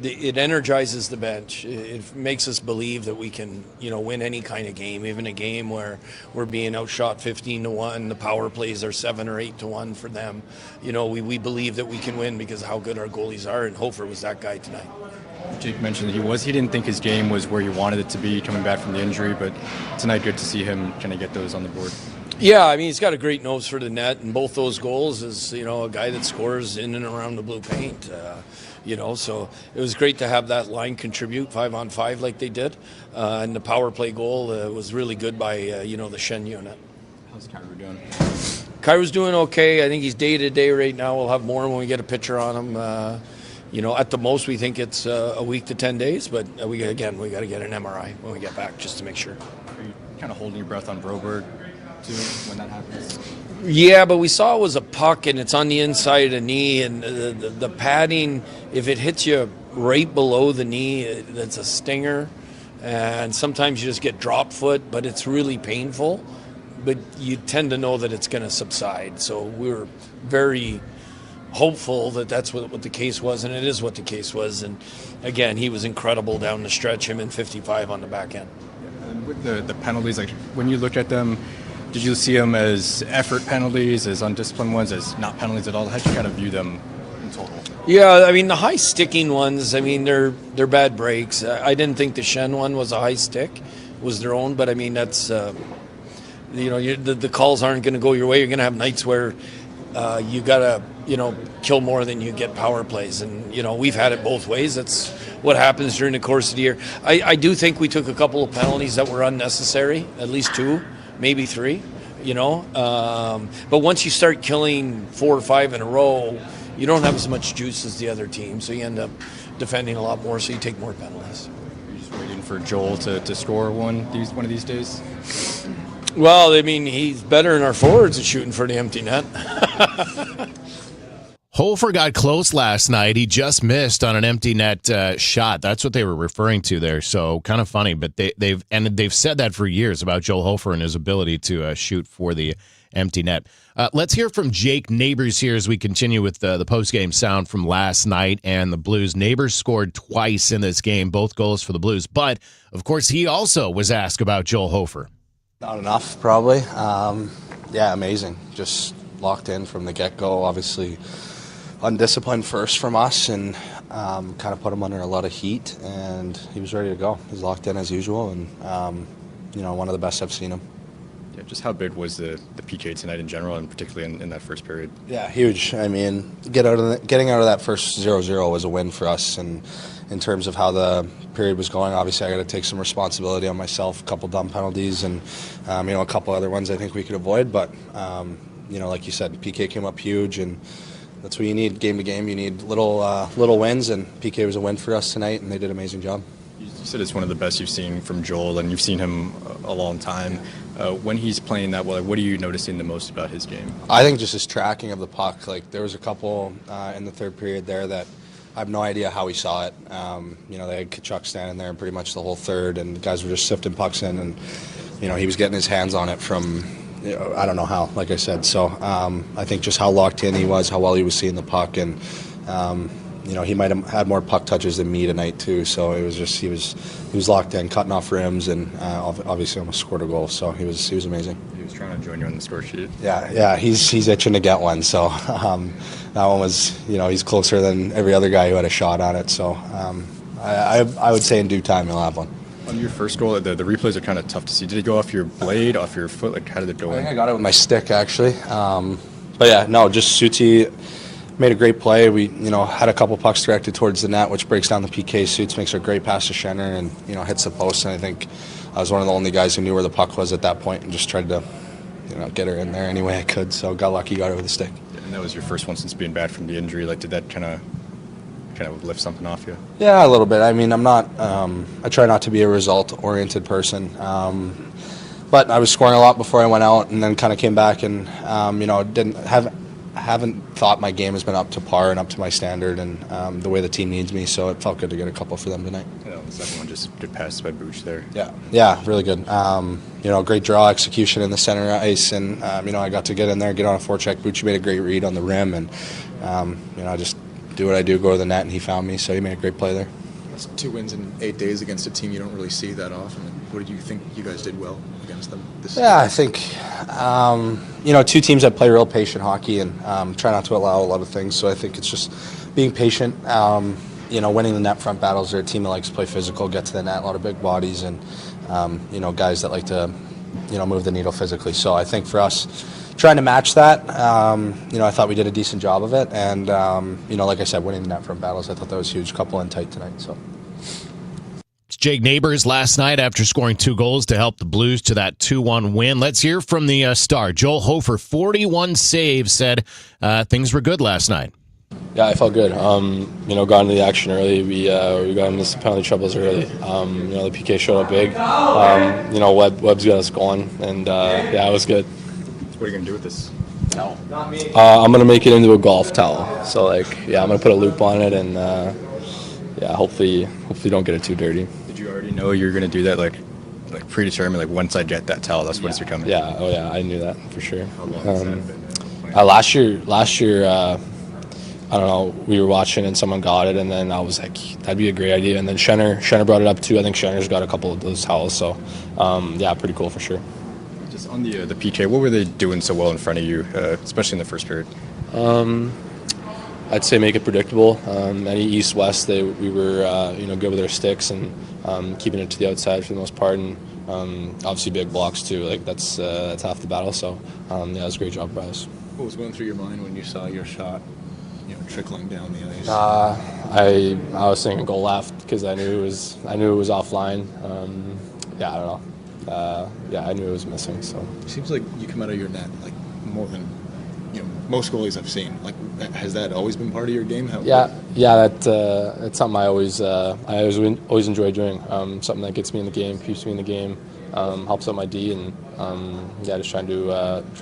it energizes the bench. It makes us believe that we can, win any kind of game, even a game where we're being outshot 15-1. The power plays are 7 or 8-1 for them. We believe that we can win because of how good our goalies are, and Hofer was that guy tonight. Jake mentioned he didn't think his game was where he wanted it to be coming back from the injury, but tonight good to see him kind of get those on the board. Yeah, I mean, he's got a great nose for the net, and both those goals is, a guy that scores in and around the blue paint. So it was great to have that line contribute 5-on-5 like they did. And the power play goal was really good by, the Shen unit. How's Kyrou doing? Kyrou's doing okay. I think he's day-to-day right now. We'll have more when we get a picture on him. At the most, we think it's a week to 10 days, but we got to get an MRI when we get back just to make sure. Are you kind of holding your breath on Broberg too when that happens? Yeah, but we saw it was a puck, and it's on the inside of the knee, and the padding, if it hits you right below the knee, it's a stinger, and sometimes you just get drop foot, but it's really painful, but you tend to know that it's going to subside. So we were very hopeful that that's what the case was, and it is what the case was. And again, he was incredible down the stretch, him in 55 on the back end. And with the penalties, like when you look at them, did you see them as effort penalties, as undisciplined ones, as not penalties at all? How did you kind of view them in total? Yeah, I mean, the high sticking ones, I mean, they're bad breaks. I didn't think the Shen one was a high stick, was their own, but I mean, that's, the calls aren't going to go your way. You're going to have nights where you got to, kill more than you get power plays. And, we've had it both ways. That's what happens during the course of the year. I do think we took a couple of penalties that were unnecessary, at least 2, maybe 3, but once you start killing 4 or 5 in a row, you don't have as much juice as the other team, so you end up defending a lot more, so you take more penalties. Are you just waiting for Joel to score one of these days? Well, I mean, he's better than our forwards at shooting for the empty net. Hofer got close last night. He just missed on an empty net shot. That's what they were referring to there. So kind of funny, but they've said that for years about Joel Hofer and his ability to shoot for the empty net. Let's hear from Jake Neighbors here as we continue with the post-game sound from last night and the Blues. Neighbors scored twice in this game, both goals for the Blues. But, of course, he also was asked about Joel Hofer. Not enough, probably. Yeah, amazing. Just locked in from the get-go, obviously undisciplined first from us, and kind of put him under a lot of heat, and he was ready to go. He's locked in as usual, and one of the best I've seen him. Yeah, just how big was the PK tonight in general, and particularly in that first period? Yeah, huge. I mean, getting out of that first 0-0 was a win for us, and in terms of how the period was going, obviously I got to take some responsibility on myself. A couple dumb penalties, and a couple other ones I think we could avoid. But like you said, PK came up huge, and that's what you need game to game. You need little wins, and PK was a win for us tonight, and they did an amazing job. You said it's one of the best you've seen from Joel, and you've seen him a long time. When he's playing that well, what are you noticing the most about his game? I think just his tracking of the puck. Like, there was a couple in the third period there that I have no idea how he saw it. They had Tkachuk standing there pretty much the whole third, and the guys were just sifting pucks in, and he was getting his hands on it from I don't know how, like I said. So I think just how locked in he was, how well he was seeing the puck, and he might have had more puck touches than me tonight too. So it was just he was locked in, cutting off rims, and obviously almost scored a goal. So he was amazing. He was trying to join you on the score sheet. Yeah, he's itching to get one. So that one was, he's closer than every other guy who had a shot on it. So I would say in due time he'll have one. On your first goal, the replays are kind of tough to see. Did it go off your blade, off your foot? Like, how did it go in? I think I got it with my stick, actually. But yeah, no, just Suti made a great play. We, had a couple pucks directed towards the net, which breaks down the PK. Suits makes a great pass to Schenner and, hits the post. And I think I was one of the only guys who knew where the puck was at that point and just tried to, get her in there any way I could. So got lucky, got her with a stick. And that was your first one since being back from the injury. Like, did that kind of lift something off you? Yeah, a little bit. I mean, I'm not. I try not to be a result-oriented person, but I was scoring a lot before I went out, and then kind of came back and haven't thought my game has been up to par and up to my standard and the way the team needs me. So it felt good to get a couple for them tonight. Yeah, the second one just good pass by Booch there. Yeah, really good. Great draw execution in the center ice, and I got to get in there, get on a forecheck. Booch made a great read on the rim, and I just do what I do, go to the net, and he found me, so he made a great play there. That's 2 wins in 8 days against a team you don't really see that often. What did you think you guys did well against them this season? Yeah, I think, two teams that play real patient hockey and try not to allow a lot of things, so I think it's just being patient, winning the net front battles. They're a team that likes to play physical, get to the net, a lot of big bodies, and, guys that like to, move the needle physically. So I think for us, trying to match that, I thought we did a decent job of it, and like I said, winning the net front battles, I thought that was huge. Couple in tight tonight. So it's Jake Neighbors last night after scoring 2 goals to help the Blues to that 2-1 win. Let's hear from the star Joel Hofer. 41 saves, said things were good last night. Yeah, I felt good. Got into the action early. We got into some penalty troubles early. The PK showed up big. Webb's got us going, and it was good. What are you going to do with this towel? I'm going to make it into a golf towel. So, I'm going to put a loop on it, and, hopefully don't get it too dirty. Did you already know you were going to do that, like predetermined, once I get that towel, that's when it's becoming? Yeah, I knew that for sure. How long has that been? Last year, I don't know, we were watching and someone got it, and then I was like, that'd be a great idea. And then Schenner brought it up too. I think Schenner's got a couple of those towels, so, pretty cool for sure. Just on the PK, what were they doing so well in front of you, especially in the first period? I'd say make it predictable. Any east-west, we were good with our sticks and keeping it to the outside for the most part, and obviously big blocks too. That's half the battle. So it was a great job by us. What was going through your mind when you saw your shot, trickling down the ice? I was thinking goal left because I knew it was offline. I don't know. I knew it was missing. So it seems like you come out of your net more than most goalies I've seen. Has that always been part of your game? That's something I always enjoy doing. Something that gets me in the game, keeps me in the game, helps out my D, and just trying to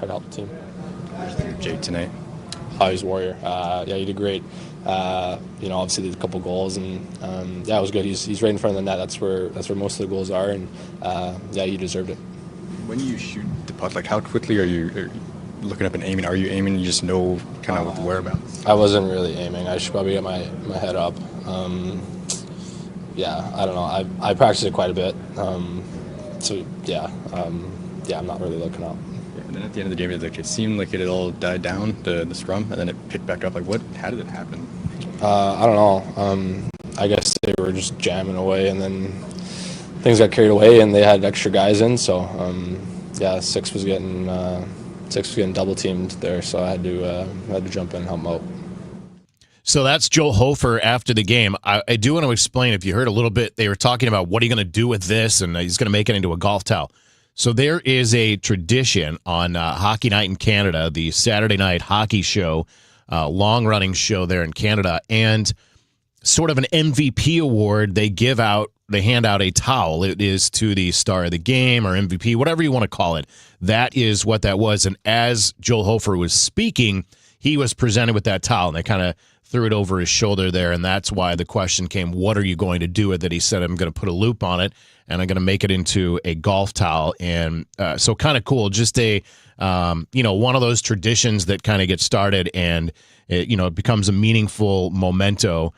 help the team. Jake tonight. he's a warrior. Yeah, he did great. Obviously did a couple goals, and it was good. He's right in front of the net. That's where most of the goals are, and he deserved it. When you shoot the puck, like how quickly are you looking up and aiming? Are you aiming? You just know kind of what the whereabouts. I wasn't really aiming. I should probably get my head up. I don't know. I practiced it quite a bit. I'm not really looking up. And then at the end of the game, it seemed like it had all died down, the scrum, and then it picked back up. Like, how did it happen? I don't know. I guess they were just jamming away, and then things got carried away, and they had extra guys in. So, Six was getting double teamed there, so I had to jump in and help him out. So that's Joe Hofer after the game. I do want to explain, if you heard a little bit, they were talking about what are you going to do with this, and he's going to make it into a golf towel. So there is a tradition on Hockey Night in Canada, the Saturday night hockey show, long-running show there in Canada, and sort of an MVP award. They hand out a towel. It is to the star of the game or MVP, whatever you want to call it. That is what that was. And as Joel Hofer was speaking, he was presented with that towel, and they kind of threw it over his shoulder there, and that's why the question came, what are you going to do with it? He said, I'm going to put a loop on it, and I'm going to make it into a golf towel. And so kind of cool, just a one of those traditions that kind of gets started, and it becomes a meaningful memento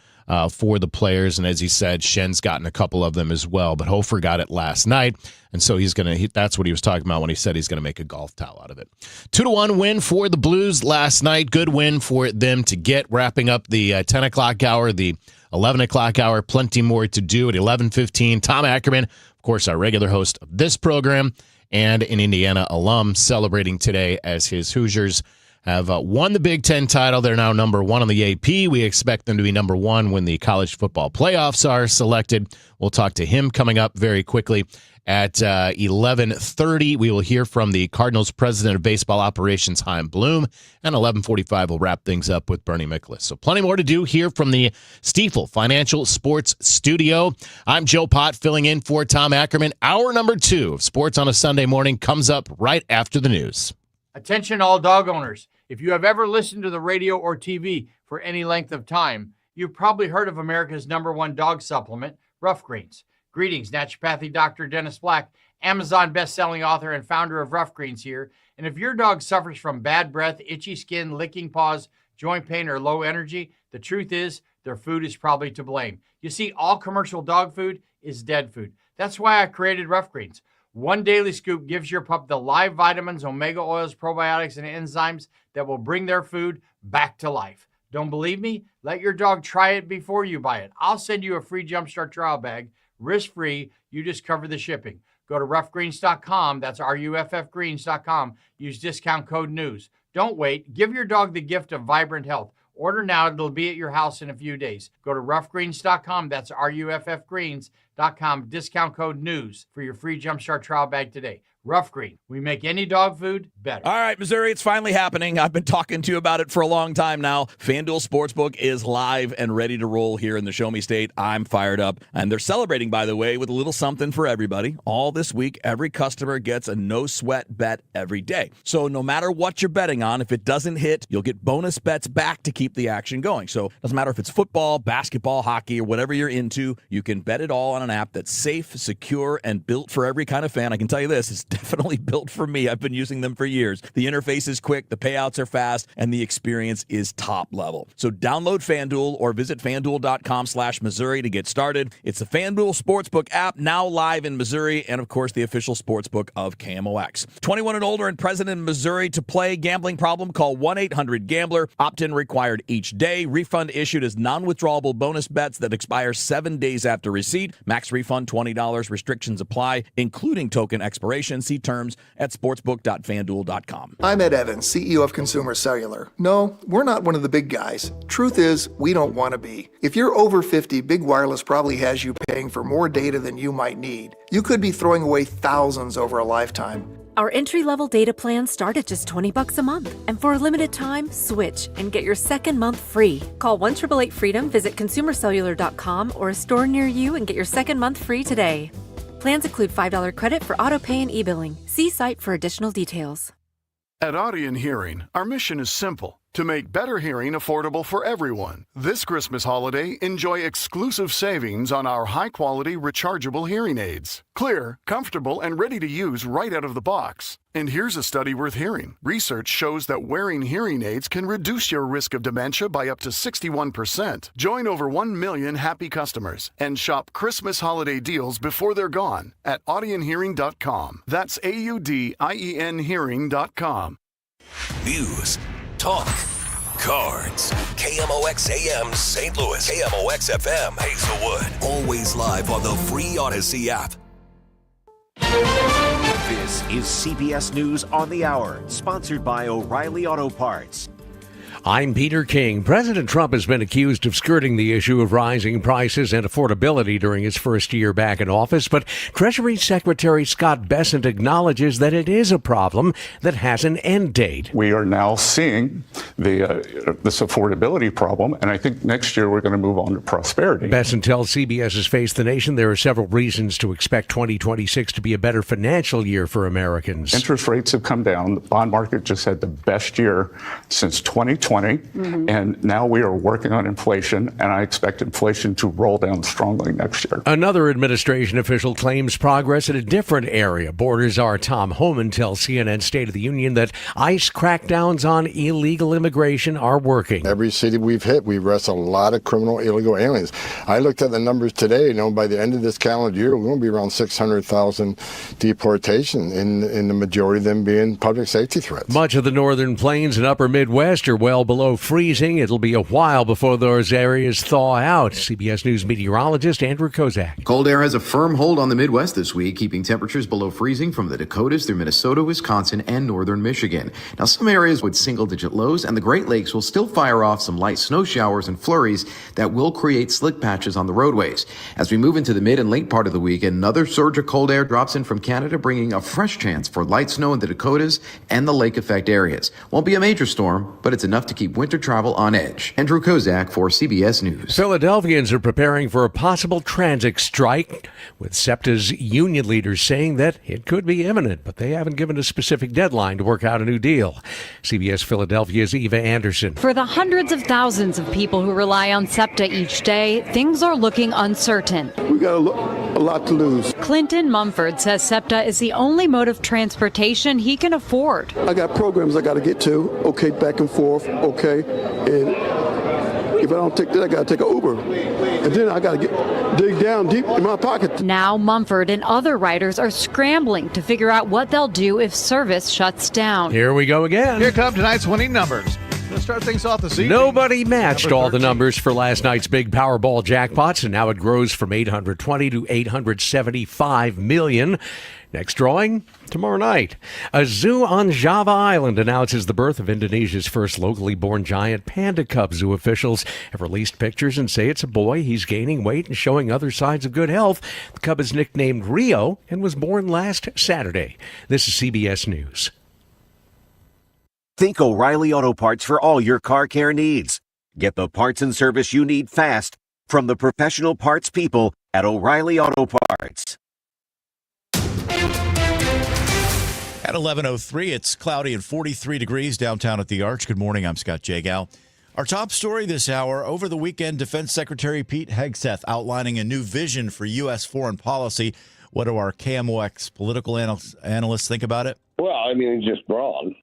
for the players. And as he said, Shen's gotten a couple of them as well, but Hofer got it last night, and so that's what he was talking about when he said he's going to make a golf towel out of it. 2-1 win for the Blues last night. Good win for them to get, wrapping up the 10 o'clock hour, the 11 o'clock hour. Plenty more to do at 11:15. Tom Ackerman, of course, our regular host of this program and an Indiana alum, celebrating today as his Hoosiers have won the Big Ten title. They're now number one on the AP. We expect them to be number one when the college football playoffs are selected. We'll talk to him coming up very quickly. At 11:30, we will hear from the Cardinals president of baseball operations, Chaim Bloom. And 11:45, we'll wrap things up with Bernie Miklasz. So plenty more to do here from the Stifel Financial Sports Studio. I'm Joe Pott, filling in for Tom Ackerman. Hour number 2 of Sports on a Sunday morning comes up right after the news. Attention all dog owners. If you have ever listened to the radio or TV for any length of time, you've probably heard of America's #1 dog supplement, Rough Greens. Greetings, naturopathy Dr. Dennis Black, Amazon best-selling author and founder of Rough Greens here. And if your dog suffers from bad breath, itchy skin, licking paws, joint pain, or low energy, the truth is their food is probably to blame. You see, all commercial dog food is dead food. That's why I created Rough Greens. One daily scoop gives your pup the live vitamins, omega oils, probiotics, and enzymes that will bring their food back to life. Don't believe me? Let your dog try it before you buy it. I'll send you a free Jumpstart trial bag, risk-free. You just cover the shipping. Go to roughgreens.com. That's RUFFgreens.com. Use discount code NEWS. Don't wait. Give your dog the gift of vibrant health. Order now. It'll be at your house in a few days. Go to roughgreens.com. That's RUFFgreens.com. Discount code NEWS for your free Jumpstart trial bag today. Rough Green. We make any dog food better. All right, Missouri, it's finally happening. I've been talking to you about it for a long time now. FanDuel Sportsbook is live and ready to roll here in the Show Me State. I'm fired up. And they're celebrating, by the way, with a little something for everybody. All this week, every customer gets a no-sweat bet every day. So no matter what you're betting on, if it doesn't hit, you'll get bonus bets back to keep the action going. So it doesn't matter if it's football, basketball, hockey, or whatever you're into, you can bet it all on an app that's safe, secure, and built for every kind of fan. I can tell you this, it's definitely built for me. I've been using them for years. The interface is quick, the payouts are fast, and the experience is top level. So download FanDuel or visit FanDuel.com/Missouri to get started. It's the FanDuel Sportsbook app, now live in Missouri, and of course the official sportsbook of KMOX. 21 and older and present in Missouri to play. Gambling problem? Call 1-800-GAMBLER. Opt-in required each day. Refund issued as non-withdrawable bonus bets that expire 7 days after receipt. Max refund $20. Restrictions apply, including token expiration. See terms at sportsbook.fanduel.com. I'm Ed Evans, CEO of Consumer Cellular. No, we're not one of the big guys. Truth is, we don't want to be. If you're over 50, Big Wireless probably has you paying for more data than you might need. You could be throwing away thousands over a lifetime. Our entry-level data plans start at just $20 a month. And for a limited time, switch and get your second month free. Call 1-888-FREEDOM, visit consumercellular.com or a store near you and get your second month free today. Plans include $5 credit for auto pay and e-billing. See site for additional details. At Audien Hearing, our mission is simple. To make better hearing affordable for everyone, this Christmas holiday, enjoy exclusive savings on our high-quality rechargeable hearing aids. Clear, comfortable, and ready to use right out of the box. And here's a study worth hearing. Research shows that wearing hearing aids can reduce your risk of dementia by up to 61%. Join over 1 million happy customers and shop Christmas holiday deals before they're gone at audionhearing.com. That's AUDIEN hearing.com. News, talk, cards. KMOX AM St. Louis, KMOX FM Hazelwood. Always live on the free Odyssey app. This is CBS News on the Hour, sponsored by O'Reilly Auto Parts. I'm Peter King. President Trump has been accused of skirting the issue of rising prices and affordability during his first year back in office, but Treasury Secretary Scott Bessent acknowledges that it is a problem that has an end date. We are now seeing this affordability problem, and I think next year we're going to move on to prosperity. Bessent tells CBS's Face the Nation there are several reasons to expect 2026 to be a better financial year for Americans. Interest rates have come down. The bond market just had the best year since 2020. And now we are working on inflation, and I expect inflation to roll down strongly next year. Another administration official claims progress in a different area. Borders czar Tom Homan tells CNN State of the Union that ICE crackdowns on illegal immigration are working. Every city we've hit, we've arrested a lot of criminal illegal aliens. I looked at the numbers today. By the end of this calendar year, we're going to be around 600,000 deportations, in the majority of them being public safety threats. Much of the northern plains and upper Midwest are well below freezing. It'll be a while before those areas thaw out. CBS News meteorologist Andrew Kozak. Cold air has a firm hold on the Midwest this week, keeping temperatures below freezing from the Dakotas through Minnesota, Wisconsin, and northern Michigan. Now, some areas with single-digit lows, and the Great Lakes will still fire off some light snow showers and flurries that will create slick patches on the roadways. As we move into the mid and late part of the week, another surge of cold air drops in from Canada, bringing a fresh chance for light snow in the Dakotas and the lake effect areas. Won't be a major storm, but it's enough to keep winter travel on edge. Andrew Kozak for CBS News. Philadelphians are preparing for a possible transit strike, with SEPTA's union leaders saying that it could be imminent, but they haven't given a specific deadline to work out a new deal. CBS Philadelphia's Eva Anderson. For the hundreds of thousands of people who rely on SEPTA each day, things are looking uncertain. We got a lot to lose. Clinton Mumford says SEPTA is the only mode of transportation he can afford. I got programs I got to get to, back and forth, and if I don't take that, I got to take an Uber. And then I got to dig down deep in my pocket. Now Mumford and other riders are scrambling to figure out what they'll do if service shuts down. Here we go again. Here come tonight's winning numbers. Let's start things off this evening. Nobody matched all the numbers for last night's big Powerball jackpots, and now it grows from 820 to 875 million. Next drawing, tomorrow night. A zoo on Java Island announces the birth of Indonesia's first locally born giant panda cub. Zoo officials have released pictures and say it's a boy. He's gaining weight and showing other signs of good health. The cub is nicknamed Rio and was born last Saturday. This is CBS News. Think O'Reilly Auto Parts for all your car care needs. Get the parts and service you need fast from the professional parts people at O'Reilly Auto Parts. At 11:03, it's cloudy and 43 degrees downtown at the Arch. Good morning, I'm Scott Jagow. Our top story this hour, over the weekend, Defense Secretary Pete Hegseth outlining a new vision for U.S. foreign policy. What do our KMOX political analysts think about it? Well, I mean, it's just wrong.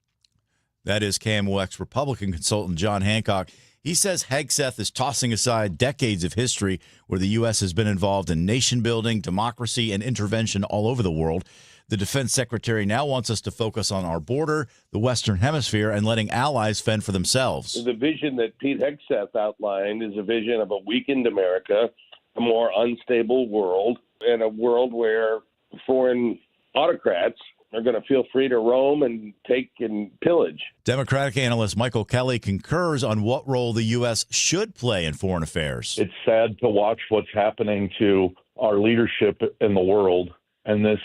That is KMOX Republican consultant John Hancock. He says Hegseth is tossing aside decades of history where the U.S. has been involved in nation building, democracy, and intervention all over the world. The defense secretary now wants us to focus on our border, the Western Hemisphere, and letting allies fend for themselves. The vision that Pete Hegseth outlined is a vision of a weakened America, a more unstable world, and a world where foreign autocrats are going to feel free to roam and take and pillage. Democratic analyst Michael Kelly concurs on what role the U.S. should play in foreign affairs. It's sad to watch what's happening to our leadership in the world and this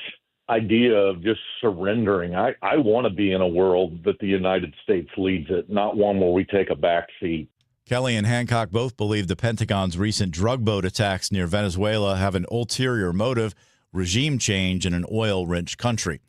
idea of just surrendering. I want to be in a world that the United States leads it, not one where we take a back seat. Kelly and Hancock both believe the Pentagon's recent drug boat attacks near Venezuela have an ulterior motive, regime change in an oil-rich country.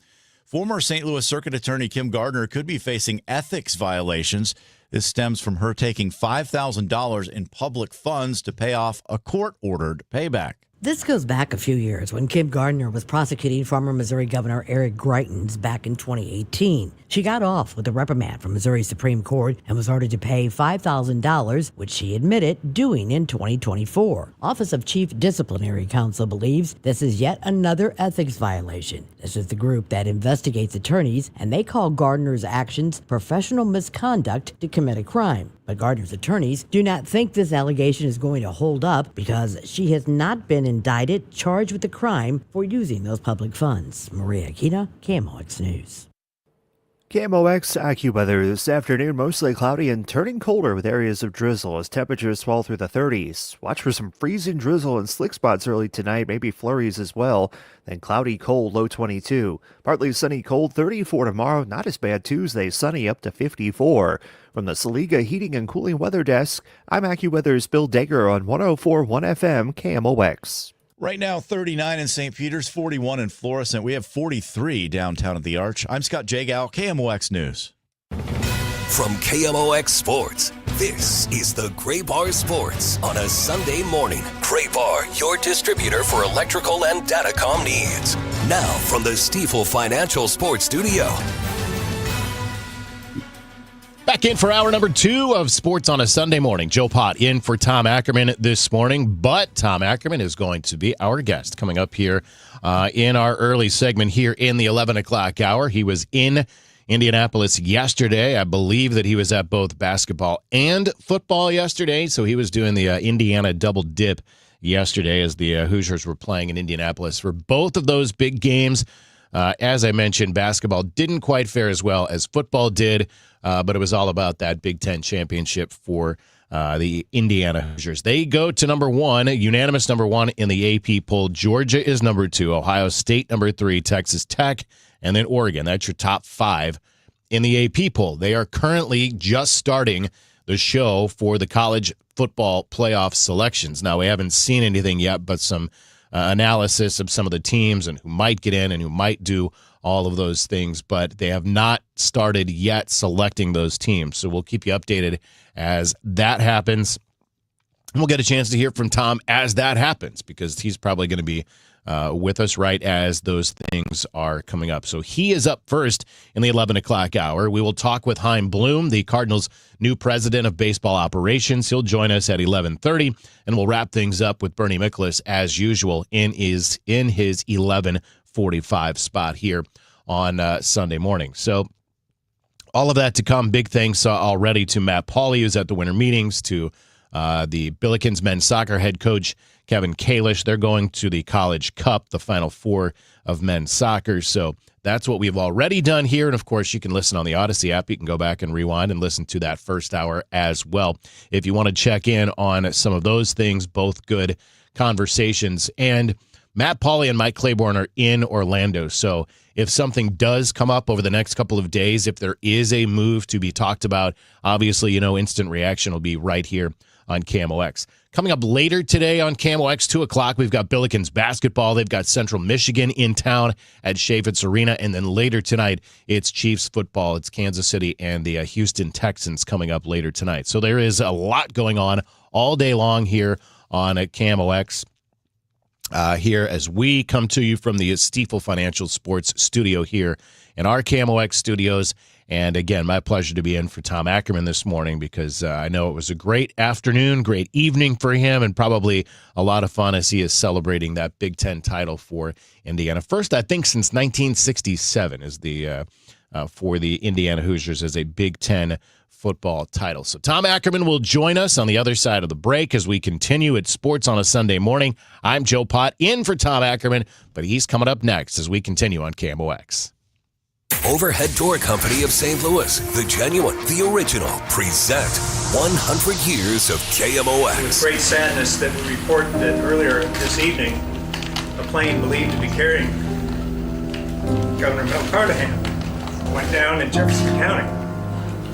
Former St. Louis Circuit Attorney Kim Gardner could be facing ethics violations. This stems from her taking $5,000 in public funds to pay off a court-ordered payback. This goes back a few years when Kim Gardner was prosecuting former Missouri Governor Eric Greitens back in 2018. She got off with a reprimand from Missouri Supreme Court and was ordered to pay $5,000, which she admitted doing in 2024. Office of Chief Disciplinary Counsel believes this is yet another ethics violation. This is the group that investigates attorneys, and they call Gardner's actions professional misconduct to commit a crime. But Gardner's attorneys do not think this allegation is going to hold up because she has not been indicted, charged with the crime for using those public funds. Maria Aquina, KMOX News. KMOX AccuWeather this afternoon, mostly cloudy and turning colder with areas of drizzle as temperatures fall through the 30s. Watch for some freezing drizzle and slick spots early tonight, maybe flurries as well. Then cloudy, cold, low 22. Partly sunny, cold, 34 tomorrow. Not as bad Tuesday, sunny up to 54. From the Saliga Heating and Cooling Weather Desk, I'm AccuWeather's Bill Dager on 104.1 FM KMOX. Right now, 39 in St. Peters, 41 in Florissant. We have 43 downtown at the Arch. I'm Scott Jagow, KMOX News. From KMOX Sports, this is the Gray Bar Sports on a Sunday morning. Gray Bar, your distributor for electrical and datacom needs. Now from the Stifel Financial Sports Studio. Back in for hour number 2 of Sports on a Sunday morning. Joe Pott in for Tom Ackerman this morning, but Tom Ackerman is going to be our guest coming up here in our early segment here in the 11 o'clock hour. He was in Indianapolis yesterday. I believe that he was at both basketball and football yesterday, so he was doing the Indiana double dip yesterday as the Hoosiers were playing in Indianapolis for both of those big games. As I mentioned, basketball didn't quite fare as well as football did, but it was all about that Big Ten championship for the Indiana Hoosiers. They go to number 1, unanimous number 1 in the AP poll. Georgia is number 2, Ohio State number 3, Texas Tech, and then Oregon. That's your top 5 in the AP poll. They are currently just starting the show for the college football playoff selections. Now, we haven't seen anything yet, but some analysis of some of the teams and who might get in and who might do all of those things, but they have not started yet selecting those teams. So we'll keep you updated as that happens. And we'll get a chance to hear from Tom as that happens because he's probably going to be with us right as those things are coming up. So he is up first in the 11 o'clock hour. We will talk with Chaim Bloom, the Cardinals' new president of baseball operations. He'll join us at 11:30, and we'll wrap things up with Bernie Miklasz as usual in his 11:45 spot here on Sunday morning. So all of that to come. Big thanks already to Matt Pauley, who's at the winter meetings, to the Billikens men's soccer head coach Kevin Kalish. They're going to the College Cup, the Final Four of men's soccer. So that's what we've already done here. And, of course, you can listen on the Odyssey app. You can go back and rewind and listen to that first hour as well. If you want to check in on some of those things, both good conversations. And Matt Pauley and Mike Claiborne are in Orlando. So if something does come up over the next couple of days, if there is a move to be talked about, obviously, instant reaction will be right here on KMOX. Coming up later today on KMOX, 2 o'clock, we've got Billikens basketball. They've got Central Michigan in town at Chaifetz Arena. And then later tonight, it's Chiefs football. It's Kansas City and the Houston Texans coming up later tonight. So there is a lot going on all day long here on KMOX. Here as we come to you from the Stifel Financial Sports Studio here in our KMOX studios. And again, my pleasure to be in for Tom Ackerman this morning because I know it was a great afternoon, great evening for him, and probably a lot of fun as he is celebrating that Big Ten title for Indiana. First, I think since 1967 is the for the Indiana Hoosiers as a Big Ten football title. So Tom Ackerman will join us on the other side of the break as we continue at Sports on a Sunday morning. I'm Joe Pott in for Tom Ackerman, but he's coming up next as we continue on KMOX. Overhead Door Company of St. Louis, the genuine, the original, present 100 years of KMOX. With great sadness that we report that earlier this evening, a plane believed to be carrying Governor Mel Carnahan went down in Jefferson County.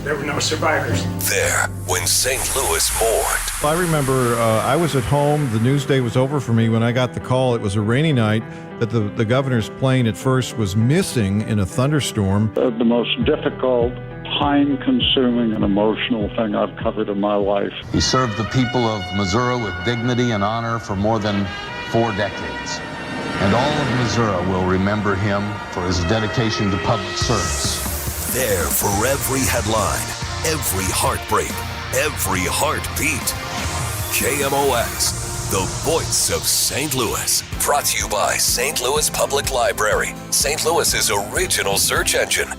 There were no survivors. There, when St. Louis mourned. I remember I was at home. The news day was over for me when I got the call. It was a rainy night that the governor's plane at first was missing in a thunderstorm. The most difficult, time-consuming and emotional thing I've covered in my life. He served the people of Missouri with dignity and honor for more than 4 decades. And all of Missouri will remember him for his dedication to public service. There for every headline, every heartbreak, every heartbeat. KMOX, the voice of St. Louis. Brought to you by St. Louis Public Library, St. Louis's original search engine.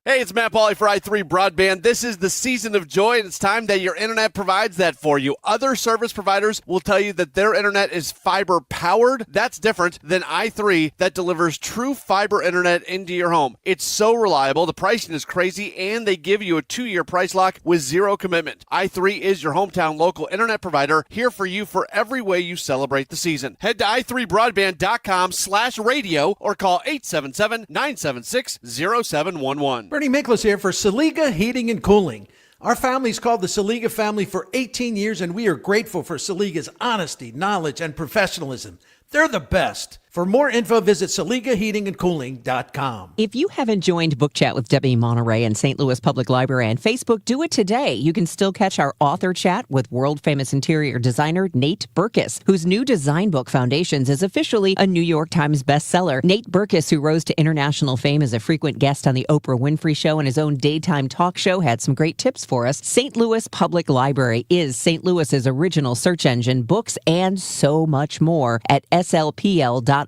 Hey, it's Matt Pauley for i3 Broadband. This is the season of joy, and it's time that your internet provides that for you. Other service providers will tell you that their internet is fiber-powered. That's different than i3 that delivers true fiber internet into your home. It's so reliable, the pricing is crazy, and they give you a 2-year price lock with 0 commitment. i3 is your hometown local internet provider, here for you for every way you celebrate the season. Head to i3broadband.com/radio or call 877-976-0711. Bernie Miklasz here for Saliga Heating and Cooling. Our family's called the Saliga family for 18 years, and we are grateful for Saliga's honesty, knowledge, and professionalism. They're the best. For more info, visit SaligaHeatingandCooling.com. If you haven't joined Book Chat with Debbie Monterey and St. Louis Public Library on Facebook, do it today. You can still catch our author chat with world-famous interior designer Nate Berkus, whose new design book, Foundations, is officially a New York Times bestseller. Nate Berkus, who rose to international fame as a frequent guest on the Oprah Winfrey Show and his own daytime talk show, had some great tips for us. St. Louis Public Library is St. Louis's original search engine, books, and so much more at SLPL.org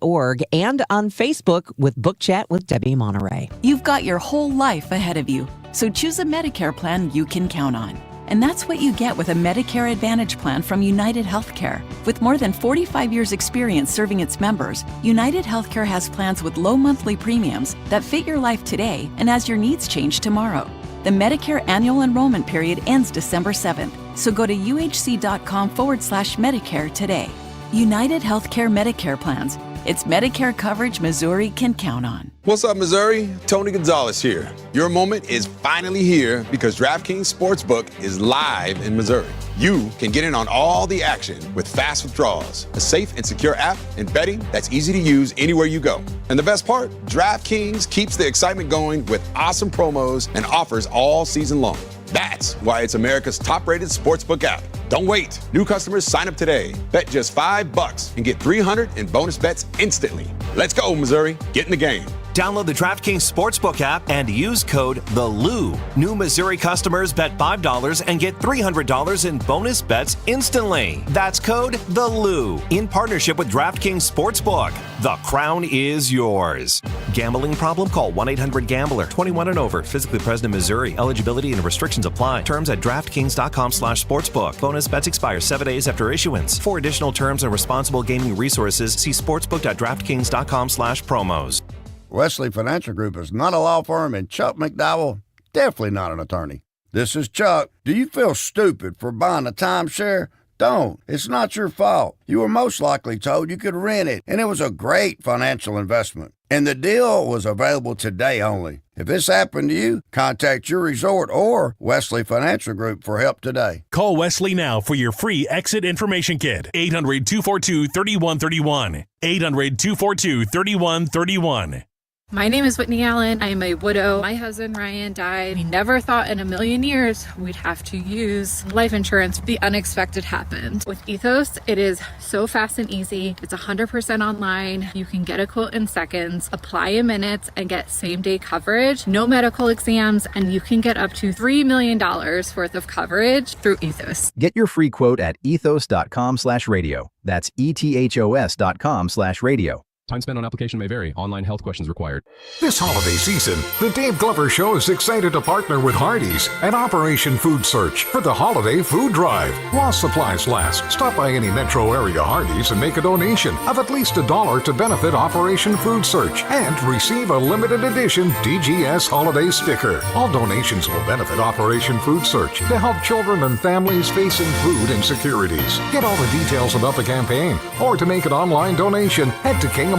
and on Facebook with Book Chat with Debbie Monterey. You've got your whole life ahead of you, so choose a Medicare plan you can count on. And that's what you get with a Medicare Advantage plan from United Healthcare. With more than 45 years' experience serving its members, United Healthcare has plans with low monthly premiums that fit your life today and as your needs change tomorrow. The Medicare annual enrollment period ends December 7th, so go to uhc.com/Medicare today. United Healthcare Medicare plans. It's Medicare coverage Missouri can count on. What's up, Missouri? Tony Gonzalez here. Your moment is finally here because DraftKings Sportsbook is live in Missouri. You can get in on all the action with fast withdrawals, a safe and secure app, and betting that's easy to use anywhere you go. And the best part, DraftKings keeps the excitement going with awesome promos and offers all season long. That's why it's America's top-rated sportsbook app. Don't wait. New customers sign up today. Bet just $5 and get $300 in bonus bets instantly. Let's go, Missouri. Get in the game. Download the DraftKings Sportsbook app and use code THELOU. New Missouri customers bet $5 and get $300 in bonus bets instantly. That's code THELOU in partnership with DraftKings Sportsbook. The crown is yours. Gambling problem? Call 1-800-GAMBLER. 21 and over. Physically present in Missouri. Eligibility and restrictions apply. Terms at DraftKings.com/sportsbook. Bonus bets expire 7 days after issuance. For additional terms and responsible gaming resources, see sportsbook.draftkings.com/promos. Wesley Financial Group is not a law firm, and Chuck McDowell, definitely not an attorney. This is Chuck. Do you feel stupid for buying a timeshare? Don't. It's not your fault. You were most likely told you could rent it, and it was a great financial investment. And the deal was available today only. If this happened to you, contact your resort or Wesley Financial Group for help today. Call Wesley now for your free exit information kit. 800-242-3131. 800-242-3131. My name is Whitney Allen. I am a widow. My husband, Ryan, died. We never thought in a million years we'd have to use life insurance. The unexpected happened. With Ethos, it is so fast and easy. It's 100% online. You can get a quote in seconds, apply in minutes, and get same-day coverage. No medical exams, and you can get up to $3 million worth of coverage through Ethos. Get your free quote at ethos.com/radio. That's ethos.com/radio. Time spent on application may vary. Online health questions required. This holiday season, the Dave Glover Show is excited to partner with Hardee's and Operation Food Search for the Holiday Food Drive. While supplies last, stop by any metro area Hardee's and make a donation of at least $1 to benefit Operation Food Search and receive a limited edition DGS holiday sticker. All donations will benefit Operation Food Search to help children and families facing food insecurities. Get all the details about the campaign or to make an online donation, head to KMOX.com/events.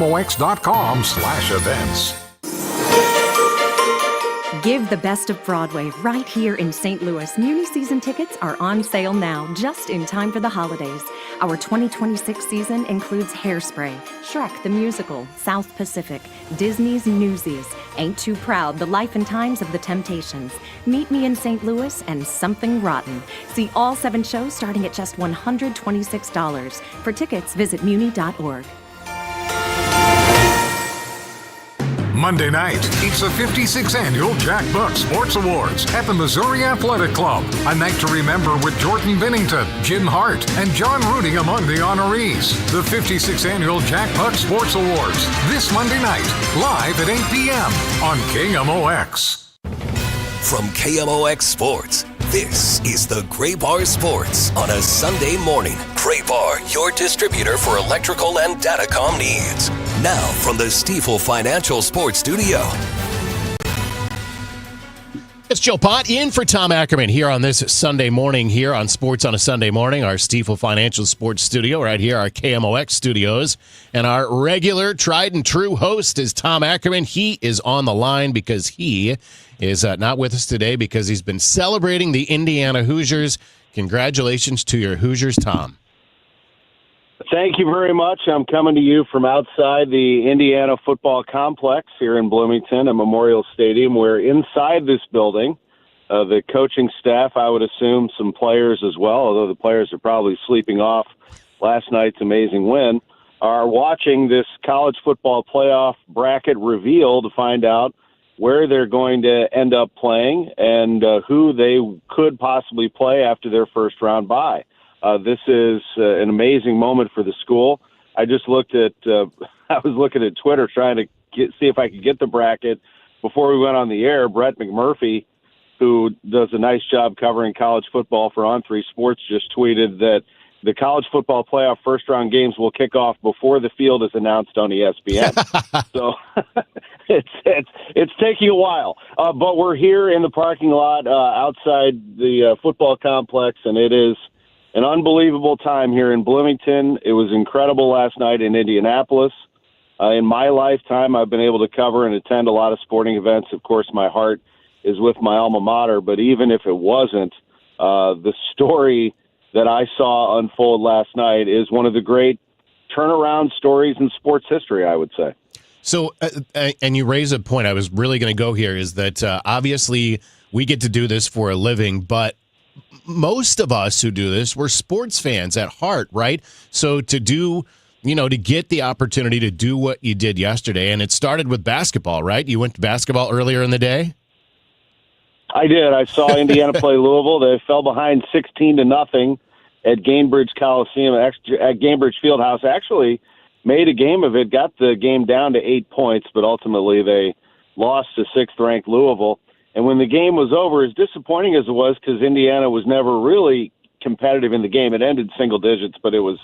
Give the best of Broadway right here in St. Louis. Muni season tickets are on sale now, just in time for the holidays. Our 2026 season includes Hairspray, Shrek the Musical, South Pacific, Disney's Newsies, Ain't Too Proud, The Life and Times of the Temptations, Meet Me in St. Louis, and Something Rotten. See all 7 shows starting at just $126. For tickets, visit muni.org. Monday night, it's the 56th Annual Jack Buck Sports Awards at the Missouri Athletic Club. A night to remember with Jordan Bennington, Jim Hart, and John Rudy among the honorees. The 56th Annual Jack Buck Sports Awards, this Monday night, live at 8 p.m. on KMOX. From KMOX Sports, this is the Gray Bar Sports on a Sunday morning. Gray Bar, your distributor for electrical and datacom needs. Now from the Stifel Financial Sports Studio. It's Joe Pott in for Tom Ackerman here on this Sunday morning here on Sports on a Sunday morning, our Stifel Financial Sports Studio right here, our KMOX studios. And our regular tried and true host is Tom Ackerman. He is on the line because he is not with us today because he's been celebrating the Indiana Hoosiers. Congratulations to your Hoosiers, Tom. Thank you very much. I'm coming to you from outside the Indiana football complex here in Bloomington at Memorial Stadium. We're inside this building. The coaching staff, I would assume some players as well, although the players are probably sleeping off last night's amazing win, are watching this college football playoff bracket reveal to find out where they're going to end up playing and who they could possibly play after their first round bye. This is an amazing moment for the school. I just looked at, I was looking at Twitter trying to see if I could get the bracket before we went on the air. Brett McMurphy, who does a nice job covering college football for On3 Sports, just tweeted that the college football playoff first-round games will kick off before the field is announced on ESPN. So it's taking a while. But we're here in the parking lot outside the football complex, and it is an unbelievable time here in Bloomington. It was incredible last night in Indianapolis. In my lifetime, I've been able to cover and attend a lot of sporting events. Of course, my heart is with my alma mater, but even if it wasn't, the story that I saw unfold last night is one of the great turnaround stories in sports history, I would say. So, and you raise a point I was really going to go here, is that obviously we get to do this for a living, but most of us who do this, we're sports fans at heart, right? So to do, to get the opportunity to do what you did yesterday, and it started with basketball, right? You went to basketball earlier in the day? I did. I saw Indiana play Louisville. They fell behind 16-0 at Gainbridge Coliseum, at Gainbridge Fieldhouse. Actually made a game of it, got the game down to 8 points, but ultimately they lost to 6th-ranked Louisville. And when the game was over, as disappointing as it was, because Indiana was never really competitive in the game, it ended single digits, but it was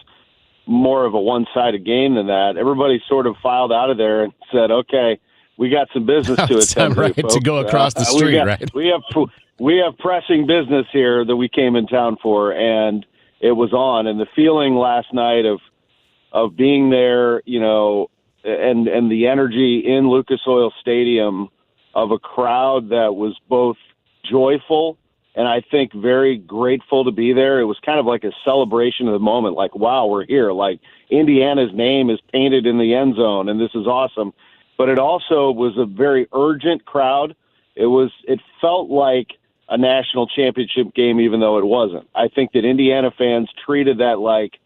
more of a one-sided game than that. Everybody sort of filed out of there and said, okay, we got some business to attend right, to, folks. To go across the street, right? We have pressing business here that we came in town for, and it was on. And the feeling last night of being there, and the energy in Lucas Oil Stadium of a crowd that was both joyful and I think very grateful to be there. It was kind of like a celebration of the moment, like, wow, we're here. Like, Indiana's name is painted in the end zone, and this is awesome. But it also was a very urgent crowd. It felt like a national championship game, even though it wasn't. I think that Indiana fans treated that like,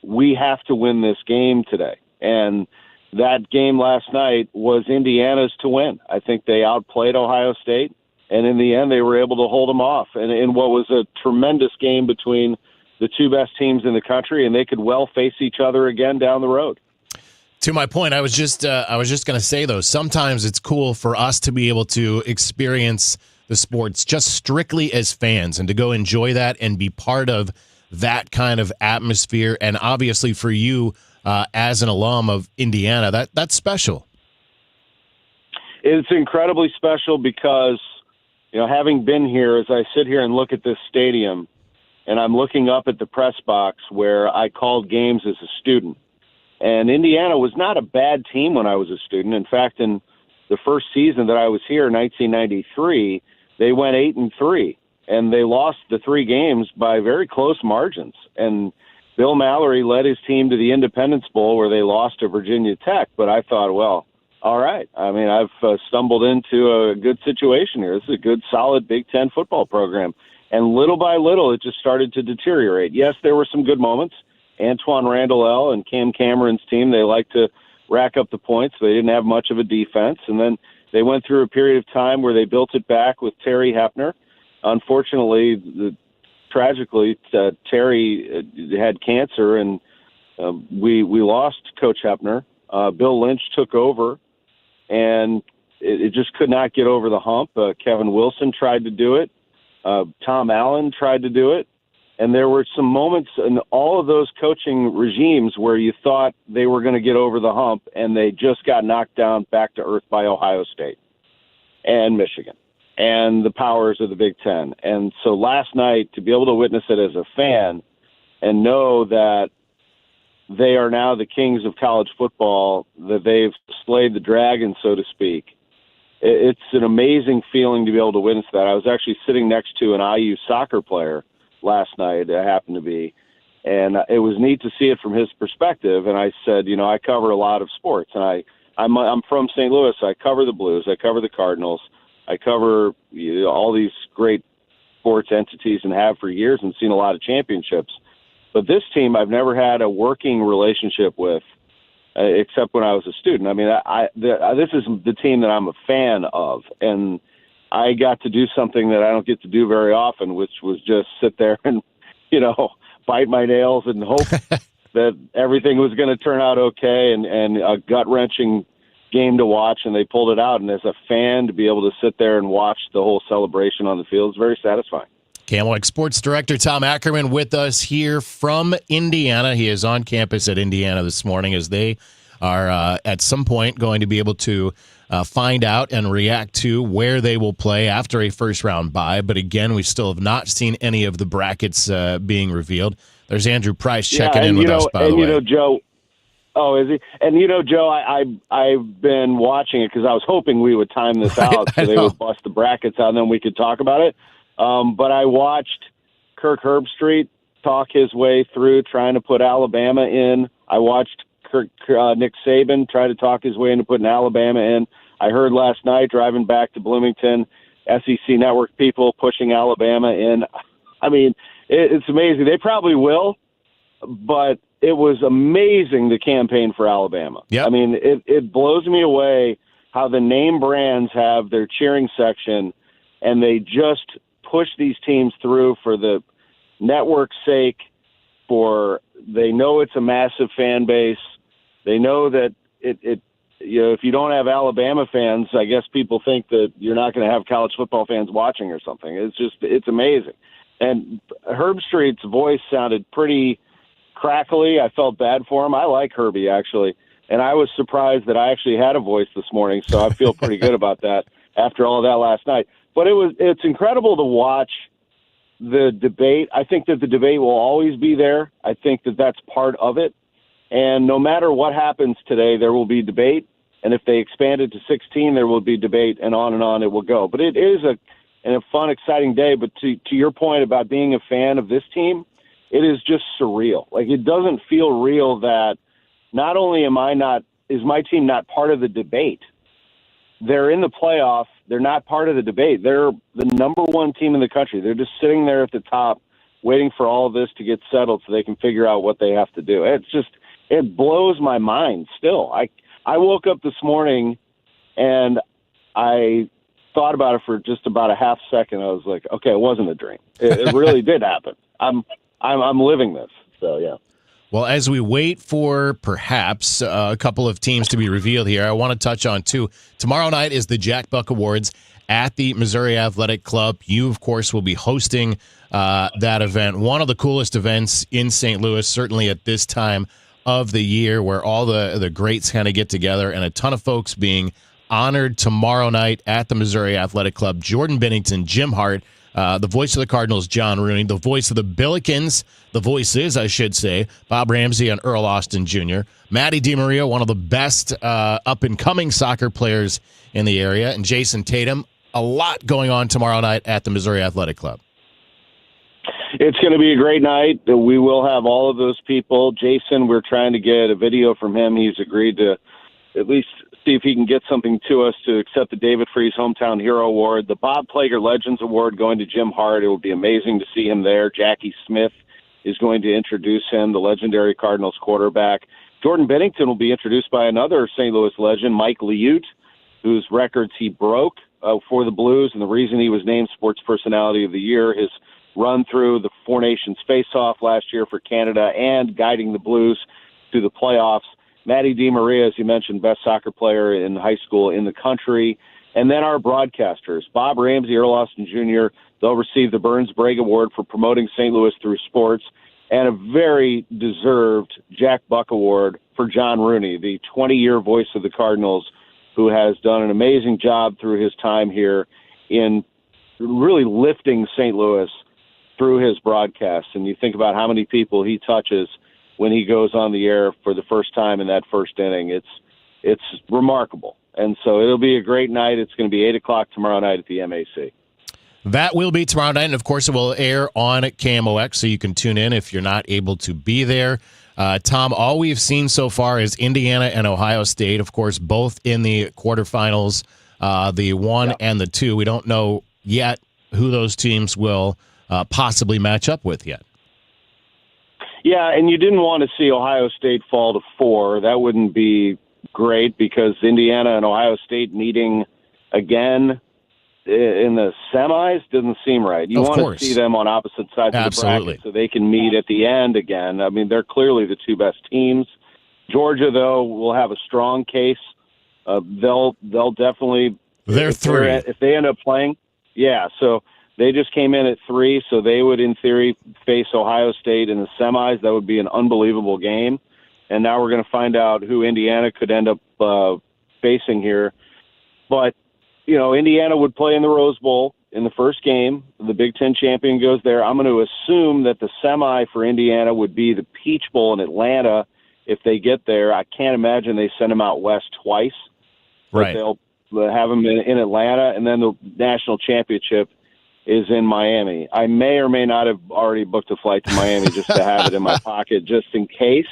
we have to win this game today. And that game last night was Indiana's to win. I think they outplayed Ohio State, and in the end, they were able to hold them off. And in what was a tremendous game between the two best teams in the country, and they could well face each other again down the road. To my point, I was just going to say, though, sometimes it's cool for us to be able to experience the sports just strictly as fans and to go enjoy that and be part of that kind of atmosphere. And obviously for you, as an alum of Indiana, that's special. It's incredibly special because, having been here, as I sit here and look at this stadium, and I'm looking up at the press box where I called games as a student. And Indiana was not a bad team when I was a student. In fact, in the first season that I was here, 1993, they went 8-3, and they lost the 3 games by very close margins. And Bill Mallory led his team to the Independence Bowl where they lost to Virginia Tech. But I thought, well, all right. I mean, I've stumbled into a good situation here. This is a good, solid Big Ten football program. And little by little, it just started to deteriorate. Yes, there were some good moments. Antoine Randall and Cam Cameron's team, they like to rack up the points. They didn't have much of a defense. And then they went through a period of time where they built it back with Terry Hepner. Unfortunately, tragically, Terry had cancer, and we lost Coach Hepner. Bill Lynch took over, and it just could not get over the hump. Kevin Wilson tried to do it. Tom Allen tried to do it. And there were some moments in all of those coaching regimes where you thought they were going to get over the hump, and they just got knocked down back to earth by Ohio State and Michigan and the powers of the Big Ten. And so last night, to be able to witness it as a fan and know that they are now the kings of college football, that they've slayed the dragon, so to speak, it's an amazing feeling to be able to witness that. I was actually sitting next to an IU soccer player last night, it happened to be, and it was neat to see it from his perspective. And I said, you know, I cover a lot of sports, and I'm from St. Louis. So I cover the Blues, I cover the Cardinals, I cover all these great sports entities and have for years and seen a lot of championships. But this team I've never had a working relationship with, except when I was a student. I mean, this is the team that I'm a fan of, and I got to do something that I don't get to do very often, which was just sit there and, you know, bite my nails and hope that everything was going to turn out okay, and a gut-wrenching game to watch, and they pulled it out. And as a fan, to be able to sit there and watch the whole celebration on the field is very satisfying. KMOX Sports Director Tom Ackerman with us here from Indiana. He is on campus at Indiana this morning as they are at some point going to be able to find out and react to where they will play after a first-round bye. But again, we still have not seen any of the brackets being revealed. There's Andrew Price checking in with us, by the way. And, you know, Joe, oh, is he? And, you know, Joe, I've been watching it because I was hoping we would time this out so they would bust the brackets out and then we could talk about it. But I watched Kirk Herbstreit talk his way through trying to put Alabama in. I watched Nick Saban try to talk his way into putting Alabama in. I heard last night driving back to Bloomington, SEC Network people pushing Alabama in. I mean, it's amazing. They probably will, but it was amazing, the campaign for Alabama. Yep. I mean, it blows me away how the name brands have their cheering section, and they just push these teams through for the network's sake, for they know it's a massive fan base. They know that it you know, if you don't have Alabama fans, I guess people think that you're not going to have college football fans watching or something. It's amazing. And Herbstreit's voice sounded pretty crackly. I felt bad for him. I like Herbie, actually. And I was surprised that I actually had a voice this morning, so I feel pretty good about that after all of that last night. But it's incredible to watch the debate. I think that the debate will always be there. I think that that's part of it. And no matter what happens today, there will be debate. And if they expand it to 16, there will be debate, and on it will go. But it is a fun, exciting day. But to your point about being a fan of this team, it is just surreal. Like, it doesn't feel real that not only is my team not part of the debate, they're in the playoff. They're not part of the debate. They're the number one team in the country. They're just sitting there at the top waiting for all of this to get settled so they can figure out what they have to do. It blows my mind still. I woke up this morning and I thought about it for just about a half second. I was like, okay, it wasn't a dream. It really did happen. I'm living this. So, yeah. Well, as we wait for perhaps a couple of teams to be revealed here, I want to touch on, too, tomorrow night is the Jack Buck Awards at the Missouri Athletic Club. You, of course, will be hosting that event. One of the coolest events in St. Louis, certainly at this time of the year, where all the greats kind of get together, and a ton of folks being honored tomorrow night at the Missouri Athletic Club. Jordan Bennington, Jim Hart, The voice of the Cardinals, John Rooney. The voice of the Billikens, the voices, I should say, Bob Ramsey and Earl Austin Jr. Matty DiMaria, one of the best up-and-coming soccer players in the area, and Jason Tatum. A lot going on tomorrow night at the Missouri Athletic Club. It's going to be a great night. We will have all of those people. Jason, we're trying to get a video from him. He's agreed to at least see if he can get something to us to accept the David Freese Hometown Hero Award. The Bob Plager Legends Award going to Jim Hart. It will be amazing to see him there. Jackie Smith is going to introduce him, the legendary Cardinals quarterback. Jordan Bennington will be introduced by another St. Louis legend, Mike Liute, whose records he broke for the Blues, and the reason he was named Sports Personality of the Year, his run through the Four Nations face-off last year for Canada and guiding the Blues to the playoffs. Matty DiMaria, as you mentioned, best soccer player in high school in the country. And then our broadcasters, Bob Ramsey, Earl Austin Jr., they'll receive the Burns Bragg Award for promoting St. Louis through sports, and a very deserved Jack Buck Award for John Rooney, the 20-year voice of the Cardinals, who has done an amazing job through his time here in really lifting St. Louis through his broadcasts. And you think about how many people he touches when he goes on the air for the first time in that first inning. It's remarkable. And so it'll be a great night. It's going to be 8 o'clock tomorrow night at the MAC. That will be tomorrow night, and of course it will air on KMOX, so you can tune in if you're not able to be there. Tom, all we've seen so far is Indiana and Ohio State, of course, both in the quarterfinals, the 1 and the 2. We don't know yet who those teams will possibly match up with yet. Yeah, and you didn't want to see Ohio State fall to 4. That wouldn't be great because Indiana and Ohio State meeting again in the semis doesn't seem right. You want to see them on opposite sides of the bracket so they can meet at the end again. I mean, they're clearly the two best teams. Georgia, though, will have a strong case. They'll definitely they're 3 if they end up playing. Yeah, so they just came in at 3, so they would, in theory, face Ohio State in the semis. That would be an unbelievable game. And now we're going to find out who Indiana could end up facing here. But, you know, Indiana would play in the Rose Bowl in the first game. The Big Ten champion goes there. I'm going to assume that the semi for Indiana would be the Peach Bowl in Atlanta if they get there. I can't imagine they send them out west twice. Right. But they'll have them in Atlanta, and then the national championship is in Miami. I may or may not have already booked a flight to Miami just to have it in my pocket just in case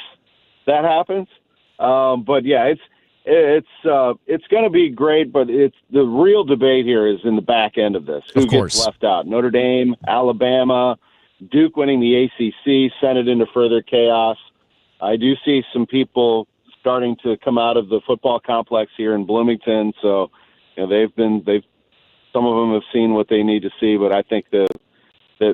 that happens. But yeah, it's going to be great, but it's the real debate here is in the back end of this. Who gets left out? Notre Dame, Alabama, Duke winning the ACC sent it into further chaos. I do see some people starting to come out of the football complex here in Bloomington, so you know some of them have seen what they need to see, but I think that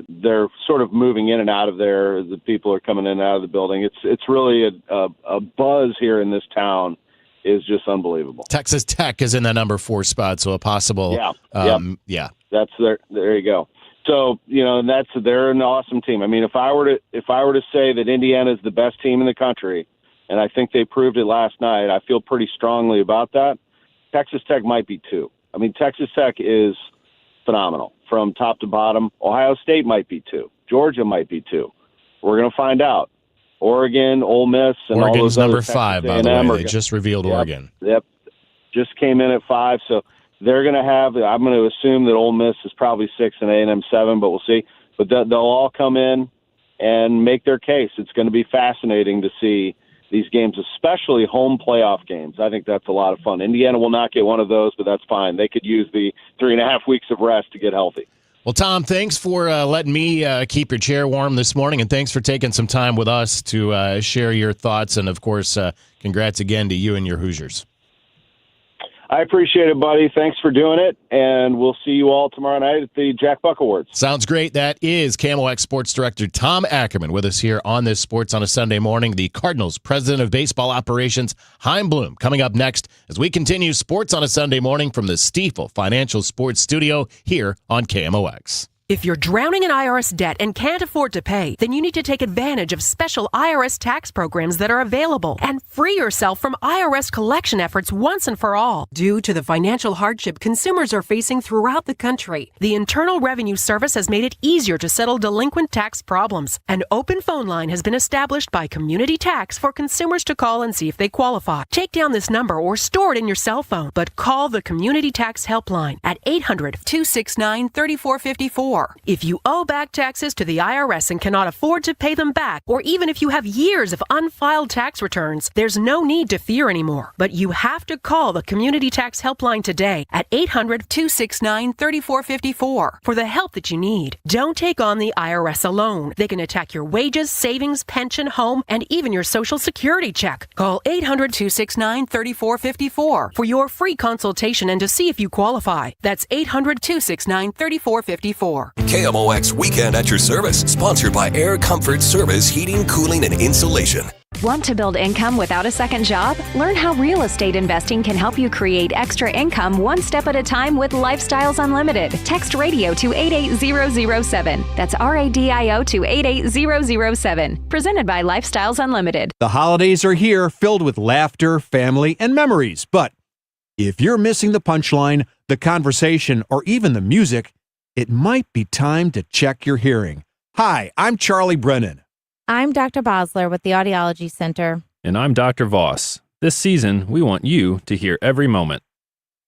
they're sort of moving in and out of there. The people are coming in and out of the building. It's really a buzz here in this town is just unbelievable. Texas Tech is in the number 4 spot, so a possible That's there you go. So, you know, they're an awesome team. I mean, if I were to say that Indiana is the best team in the country, and I think they proved it last night, I feel pretty strongly about that. Texas Tech might be 2. I mean, Texas Tech is phenomenal from top to bottom. Ohio State might be 2. Georgia might be 2. We're going to find out. Oregon, Ole Miss, and Oregon's all those number other 5, by the way. They just revealed Oregon. Yep. Just came in at 5. So they're going to have, I'm going to assume that Ole Miss is probably 6 and A&M 7, but we'll see. But they'll all come in and make their case. It's going to be fascinating to see these games, especially home playoff games. I think that's a lot of fun. Indiana will not get one of those, but that's fine. They could use the 3.5 weeks of rest to get healthy. Well, Tom, thanks for letting me keep your chair warm this morning, and thanks for taking some time with us to share your thoughts. And, of course, congrats again to you and your Hoosiers. I appreciate it, buddy. Thanks for doing it, and we'll see you all tomorrow night at the Jack Buck Awards. Sounds great. That is KMOX Sports Director Tom Ackerman with us here on this Sports on a Sunday morning. The Cardinals President of Baseball Operations, Chaim Bloom, coming up next as we continue Sports on a Sunday morning from the Stifel Financial Sports Studio here on KMOX. If you're drowning in IRS debt and can't afford to pay, then you need to take advantage of special IRS tax programs that are available and free yourself from IRS collection efforts once and for all. Due to the financial hardship consumers are facing throughout the country, the Internal Revenue Service has made it easier to settle delinquent tax problems. An open phone line has been established by Community Tax for consumers to call and see if they qualify. Take down this number or store it in your cell phone, but call the Community Tax Helpline at 800-269-3454. If you owe back taxes to the IRS and cannot afford to pay them back, or even if you have years of unfiled tax returns, there's no need to fear anymore. But you have to call the Community Tax Helpline today at 800-269-3454 for the help that you need. Don't take on the IRS alone. They can attack your wages, savings, pension, home, and even your Social Security check. Call 800-269-3454 for your free consultation and to see if you qualify. That's 800-269-3454. KMOX Weekend at your service, sponsored by Air Comfort Service Heating, Cooling, and Insulation. Want to build income without a second job? Learn how real estate investing can help you create extra income one step at a time with Lifestyles Unlimited. Text radio to 88007. That's RADIO to 88007. Presented by Lifestyles Unlimited. The holidays are here, filled with laughter, family, and memories. But if you're missing the punchline, the conversation, or even the music, it might be time to check your hearing. Hi, I'm Charlie Brennan. I'm Dr. Bosler with the Audiology Center. And I'm Dr. Voss. This season, we want you to hear every moment.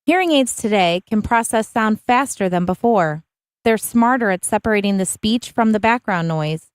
Hearing aids today can process sound faster than before. They're smarter at separating the speech from the background noise,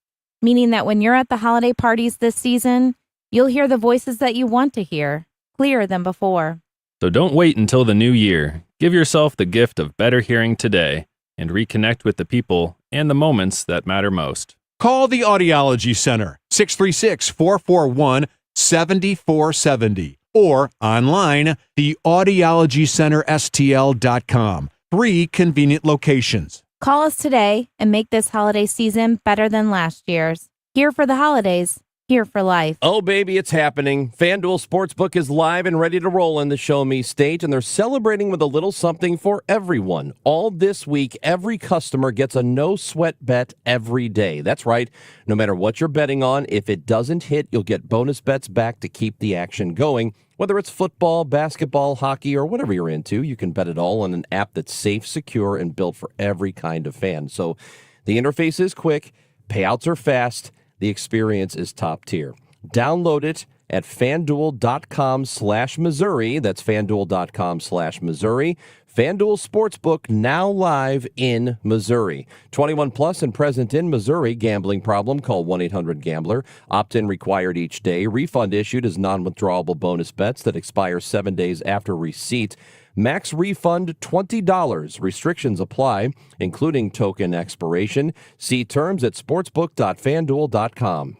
meaning that when you're at the holiday parties this season, you'll hear the voices that you want to hear, clearer than before. So don't wait until the new year. Give yourself the gift of better hearing today and reconnect with the people and the moments that matter most. Call the Audiology Center, 636-441-7470, or online, theaudiologycenterstl.com. 3 convenient locations. Call us today and make this holiday season better than last year's. Here for the holidays. Here for life. Oh, baby, it's happening. FanDuel Sportsbook is live and ready to roll in the Show Me stage, and they're celebrating with a little something for everyone. All this week, every customer gets a no-sweat bet every day. That's right. No matter what you're betting on, if it doesn't hit, you'll get bonus bets back to keep the action going. Whether it's football, basketball, hockey, or whatever you're into, you can bet it all on an app that's safe, secure, and built for every kind of fan. So the interface is quick, payouts are fast, the experience is top tier. Download it at FanDuel.com/Missouri. That's FanDuel.com/Missouri. FanDuel Sportsbook now live in Missouri. 21 plus and present in Missouri. Gambling problem? Call 1-800-GAMBLER. Opt-in required each day. Refund issued as non-withdrawable bonus bets that expire 7 days after receipt. Max refund $20. Restrictions apply, including token expiration. See terms at sportsbook.fanduel.com.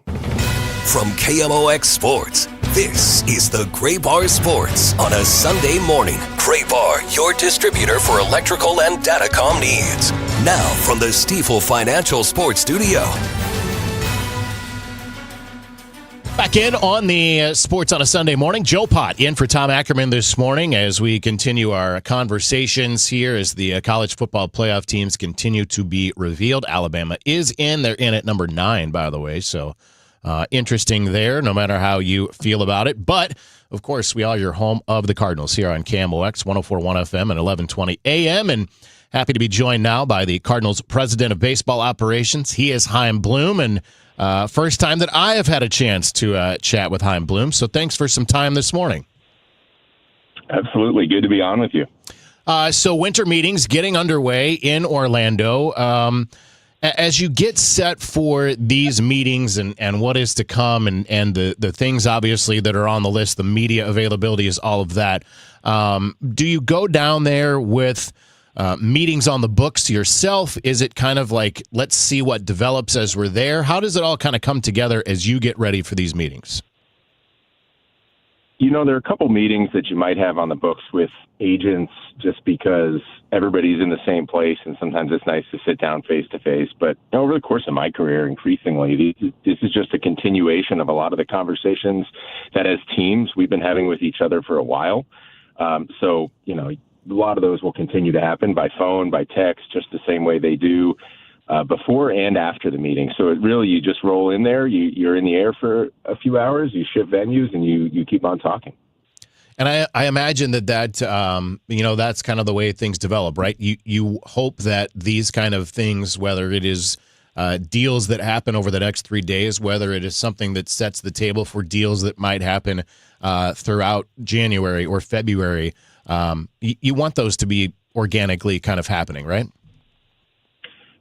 From KMOX Sports, this is the Gray Bar Sports on a Sunday morning. Gray Bar, your distributor for electrical and datacom needs. Now from the Stifel Financial Sports Studio. Back in on the Sports on a Sunday morning. Joe Pott in for Tom Ackerman this morning as we continue our conversations here as the college football playoff teams continue to be revealed. Alabama is in. They're in at number 9, by the way. So interesting there, no matter how you feel about it. But, of course, we are your home of the Cardinals here on KMOX 104.1 FM and 1120 AM. And happy to be joined now by the Cardinals President of Baseball Operations. He is Chaim Bloom, and first time that I have had a chance to chat with Chaim Bloom, so thanks for some time this morning. Absolutely. Good to be on with you. So winter meetings getting underway in Orlando. As you get set for these meetings and what is to come and the things, obviously, that are on the list, the media availability is all of that. Do you go down there with meetings on the books yourself? Is it kind of like, let's see what develops as we're there? How does it all kind of come together as you get ready for these meetings? You know, there are a couple meetings that you might have on the books with agents just because everybody's in the same place, and sometimes it's nice to sit down face to face. But over the course of my career, increasingly, this is just a continuation of a lot of the conversations that as teams we've been having with each other for a while. So, you know, a lot of those will continue to happen by phone, by text, just the same way they do before and after the meeting. So it really, you just roll in there, you're in the air for a few hours, you shift venues, and you keep on talking. And I imagine that that's kind of the way things develop, right? You hope that these kind of things, whether it is deals that happen over the next 3 days, whether it is something that sets the table for deals that might happen throughout January or February, you want those to be organically kind of happening, right?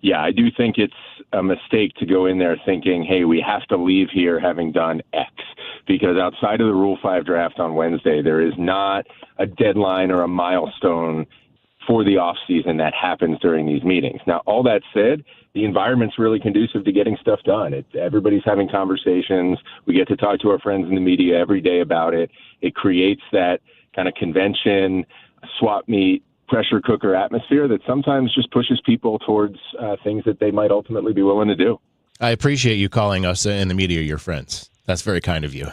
Yeah, I do think it's a mistake to go in there thinking, hey, we have to leave here having done X, because outside of the Rule 5 draft on Wednesday, there is not a deadline or a milestone for the offseason that happens during these meetings. Now, all that said, the environment's really conducive to getting stuff done. Everybody's having conversations. We get to talk to our friends in the media every day about it. It creates that kind of convention, swap meet, pressure cooker atmosphere that sometimes just pushes people towards things that they might ultimately be willing to do. I appreciate you calling us in the media your friends. That's very kind of you.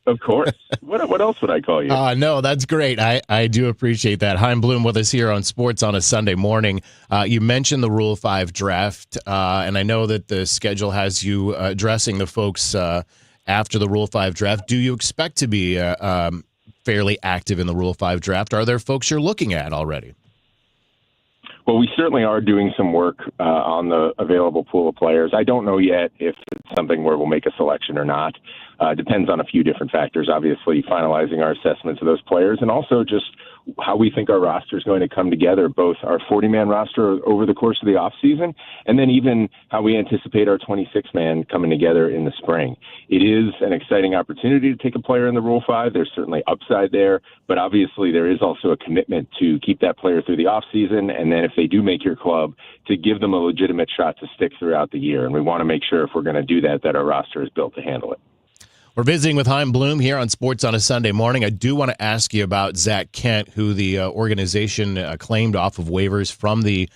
Of course. What else would I call you? No, that's great. I do appreciate that. Chaim Bloom with us here on Sports on a Sunday morning. You mentioned the Rule 5 draft, and I know that the schedule has you addressing the folks after the Rule 5 draft. Do you expect to be fairly active in the Rule 5 draft? Are there folks you're looking at already? Well, we certainly are doing some work on the available pool of players. I don't know yet if it's something where we'll make a selection or not. Depends on a few different factors, obviously, finalizing our assessments of those players, and also just how we think our roster is going to come together, both our 40-man roster over the course of the offseason, and then even how we anticipate our 26-man coming together in the spring. It is an exciting opportunity to take a player in the Rule 5. There's certainly upside there, but obviously there is also a commitment to keep that player through the offseason, and then if they do make your club, to give them a legitimate shot to stick throughout the year. And we want to make sure if we're going to do that, that our roster is built to handle it. We're visiting with Chaim Bloom here on Sports on a Sunday morning. I do want to ask you about Zach Kent, who the organization claimed off of waivers from the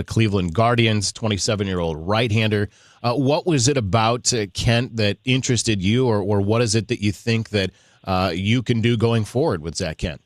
Cleveland Guardians, 27-year-old right-hander. What was it about Kent that interested you, or what is it that you think that you can do going forward with Zach Kent?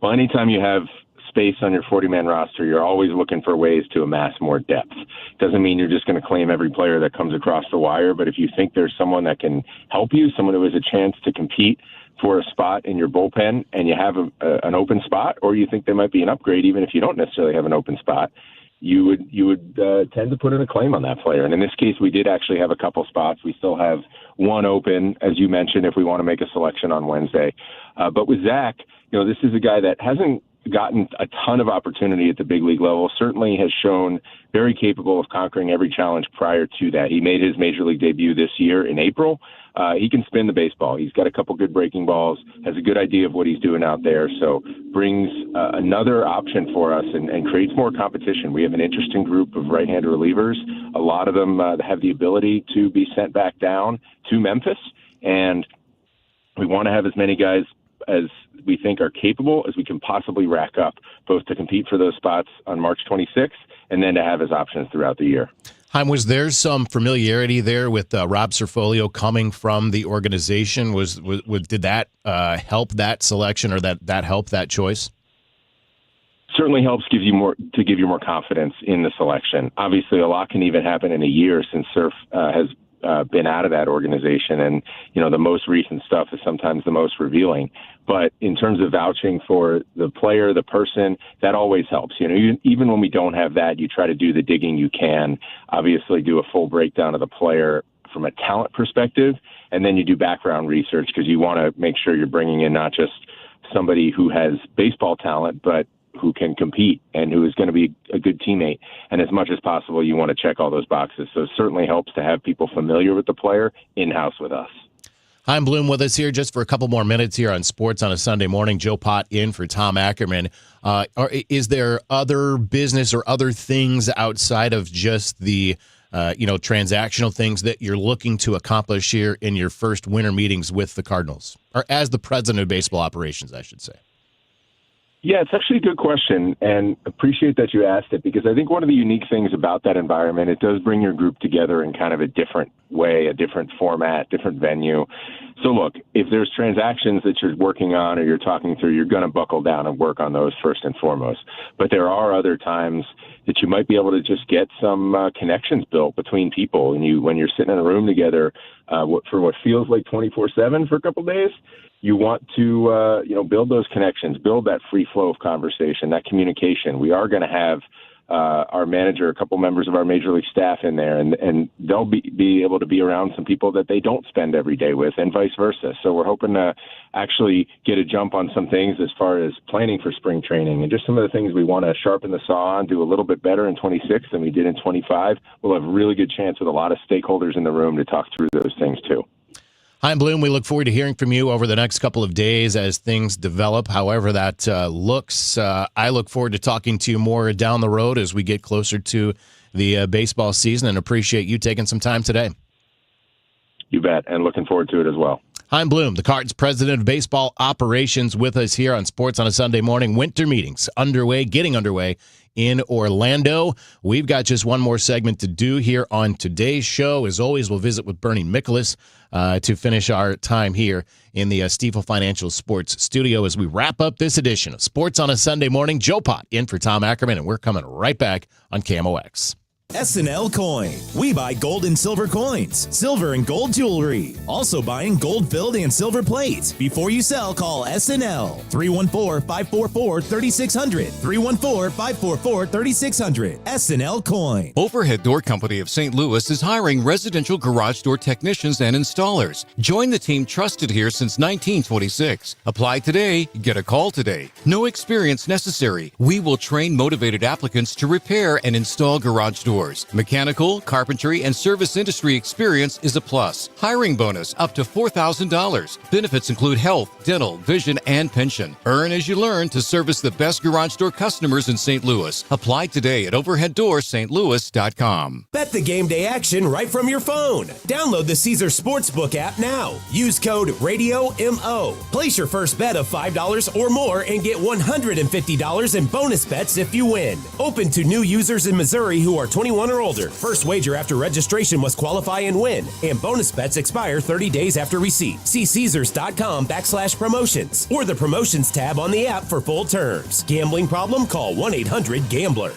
Well, anytime you have space on your 40-man roster, you're always looking for ways to amass more depth. Doesn't mean you're just going to claim every player that comes across the wire, but if you think there's someone that can help you, someone who has a chance to compete for a spot in your bullpen, and you have an open spot, or you think there might be an upgrade, even if you don't necessarily have an open spot, you would tend to put in a claim on that player. And in this case, we did actually have a couple spots. We still have one open, as you mentioned, if we want to make a selection on Wednesday. But with Zach, this is a guy that hasn't gotten a ton of opportunity at the big league level, certainly has shown very capable of conquering every challenge prior to that. He made his major league debut this year in April. He can spin the baseball. He's got a couple good breaking balls, has a good idea of what he's doing out there, so brings another option for us and creates more competition. We have an interesting group of right-hander relievers. A lot of them have the ability to be sent back down to Memphis, and we want to have as many guys as we think are capable as we can possibly rack up, both to compete for those spots on March 26th and then to have as options throughout the year. Chaim, was there some familiarity there with Rob Cerfolio coming from the organization? Did that help that selection, or that help that choice? Certainly helps give you more confidence in the selection. Obviously, a lot can even happen in a year since Cerf has been out of that organization, and the most recent stuff is sometimes the most revealing. But in terms of vouching for the player, the person, that always helps. Even when we don't have that, you try to do the digging you can. Obviously, do a full breakdown of the player from a talent perspective, and then you do background research because you want to make sure you're bringing in not just somebody who has baseball talent, but who can compete and who is going to be a good teammate. And as much as possible, you want to check all those boxes. So it certainly helps to have people familiar with the player in-house with us. Chaim Bloom with us here just for a couple more minutes here on Sports on a Sunday morning. Joe Pott in for Tom Ackerman. Is there other business or other things outside of just the transactional things that you're looking to accomplish here in your first winter meetings with the Cardinals, or as the president of baseball operations, I should say? Yeah, it's actually a good question, and appreciate that you asked it, because I think one of the unique things about that environment, it does bring your group together in kind of a different way, a different format, different venue. So look, if there's transactions that you're working on or you're talking through, you're going to buckle down and work on those first and foremost. But there are other times that you might be able to just get some connections built between people. And when you're sitting in a room together for what feels like 24/7 for a couple of days, you want to build those connections, build that free flow of conversation, that communication. We are going to have our manager, a couple members of our major league staff in there, and they'll be able to be around some people that they don't spend every day with, and vice versa. So we're hoping to actually get a jump on some things as far as planning for spring training and just some of the things we want to sharpen the saw on, do a little bit better in 26 than we did in 25. We'll have a really good chance with a lot of stakeholders in the room to talk through those things too. Chaim Bloom, we look forward to hearing from you over the next couple of days as things develop, however that looks. I look forward to talking to you more down the road as we get closer to the baseball season, and appreciate you taking some time today. You bet, and looking forward to it as well. Chaim Bloom, the Cards president of baseball operations, with us here on Sports on a Sunday Morning. Winter meetings getting underway in Orlando. We've got just one more segment to do here on today's show. As always, we'll visit with Bernie Miklasz to finish our time here in the Stifel Financial Sports Studio as we wrap up this edition of Sports on a Sunday Morning. Joe Pott in for Tom Ackerman, and we're coming right back on KMOX. SNL Coin. We buy gold and silver coins, silver and gold jewelry. Also buying gold-filled and silver plates. Before you sell, call SNL. 314-544-3600. 314-544-3600. SNL Coin. Overhead Door Company of St. Louis is hiring residential garage door technicians and installers. Join the team trusted here since 1926. Apply today, get a call today. No experience necessary. We will train motivated applicants to repair and install garage doors. Mechanical, carpentry, and service industry experience is a plus. Hiring bonus up to $4,000. Benefits include health, dental, vision, and pension. Earn as you learn to service the best garage door customers in St. Louis. Apply today at overheaddoorstlouis.com. Bet the game day action right from your phone. Download the Caesar Sportsbook app now. Use code RADIOMO. Place your first bet of $5 or more and get $150 in bonus bets if you win. Open to new users in Missouri who are 21 or older. First wager after registration must qualify and win. And bonus bets expire 30 days after receipt. See Caesars.com/promotions or the promotions tab on the app for full terms. Gambling problem? Call 1-800-GAMBLER.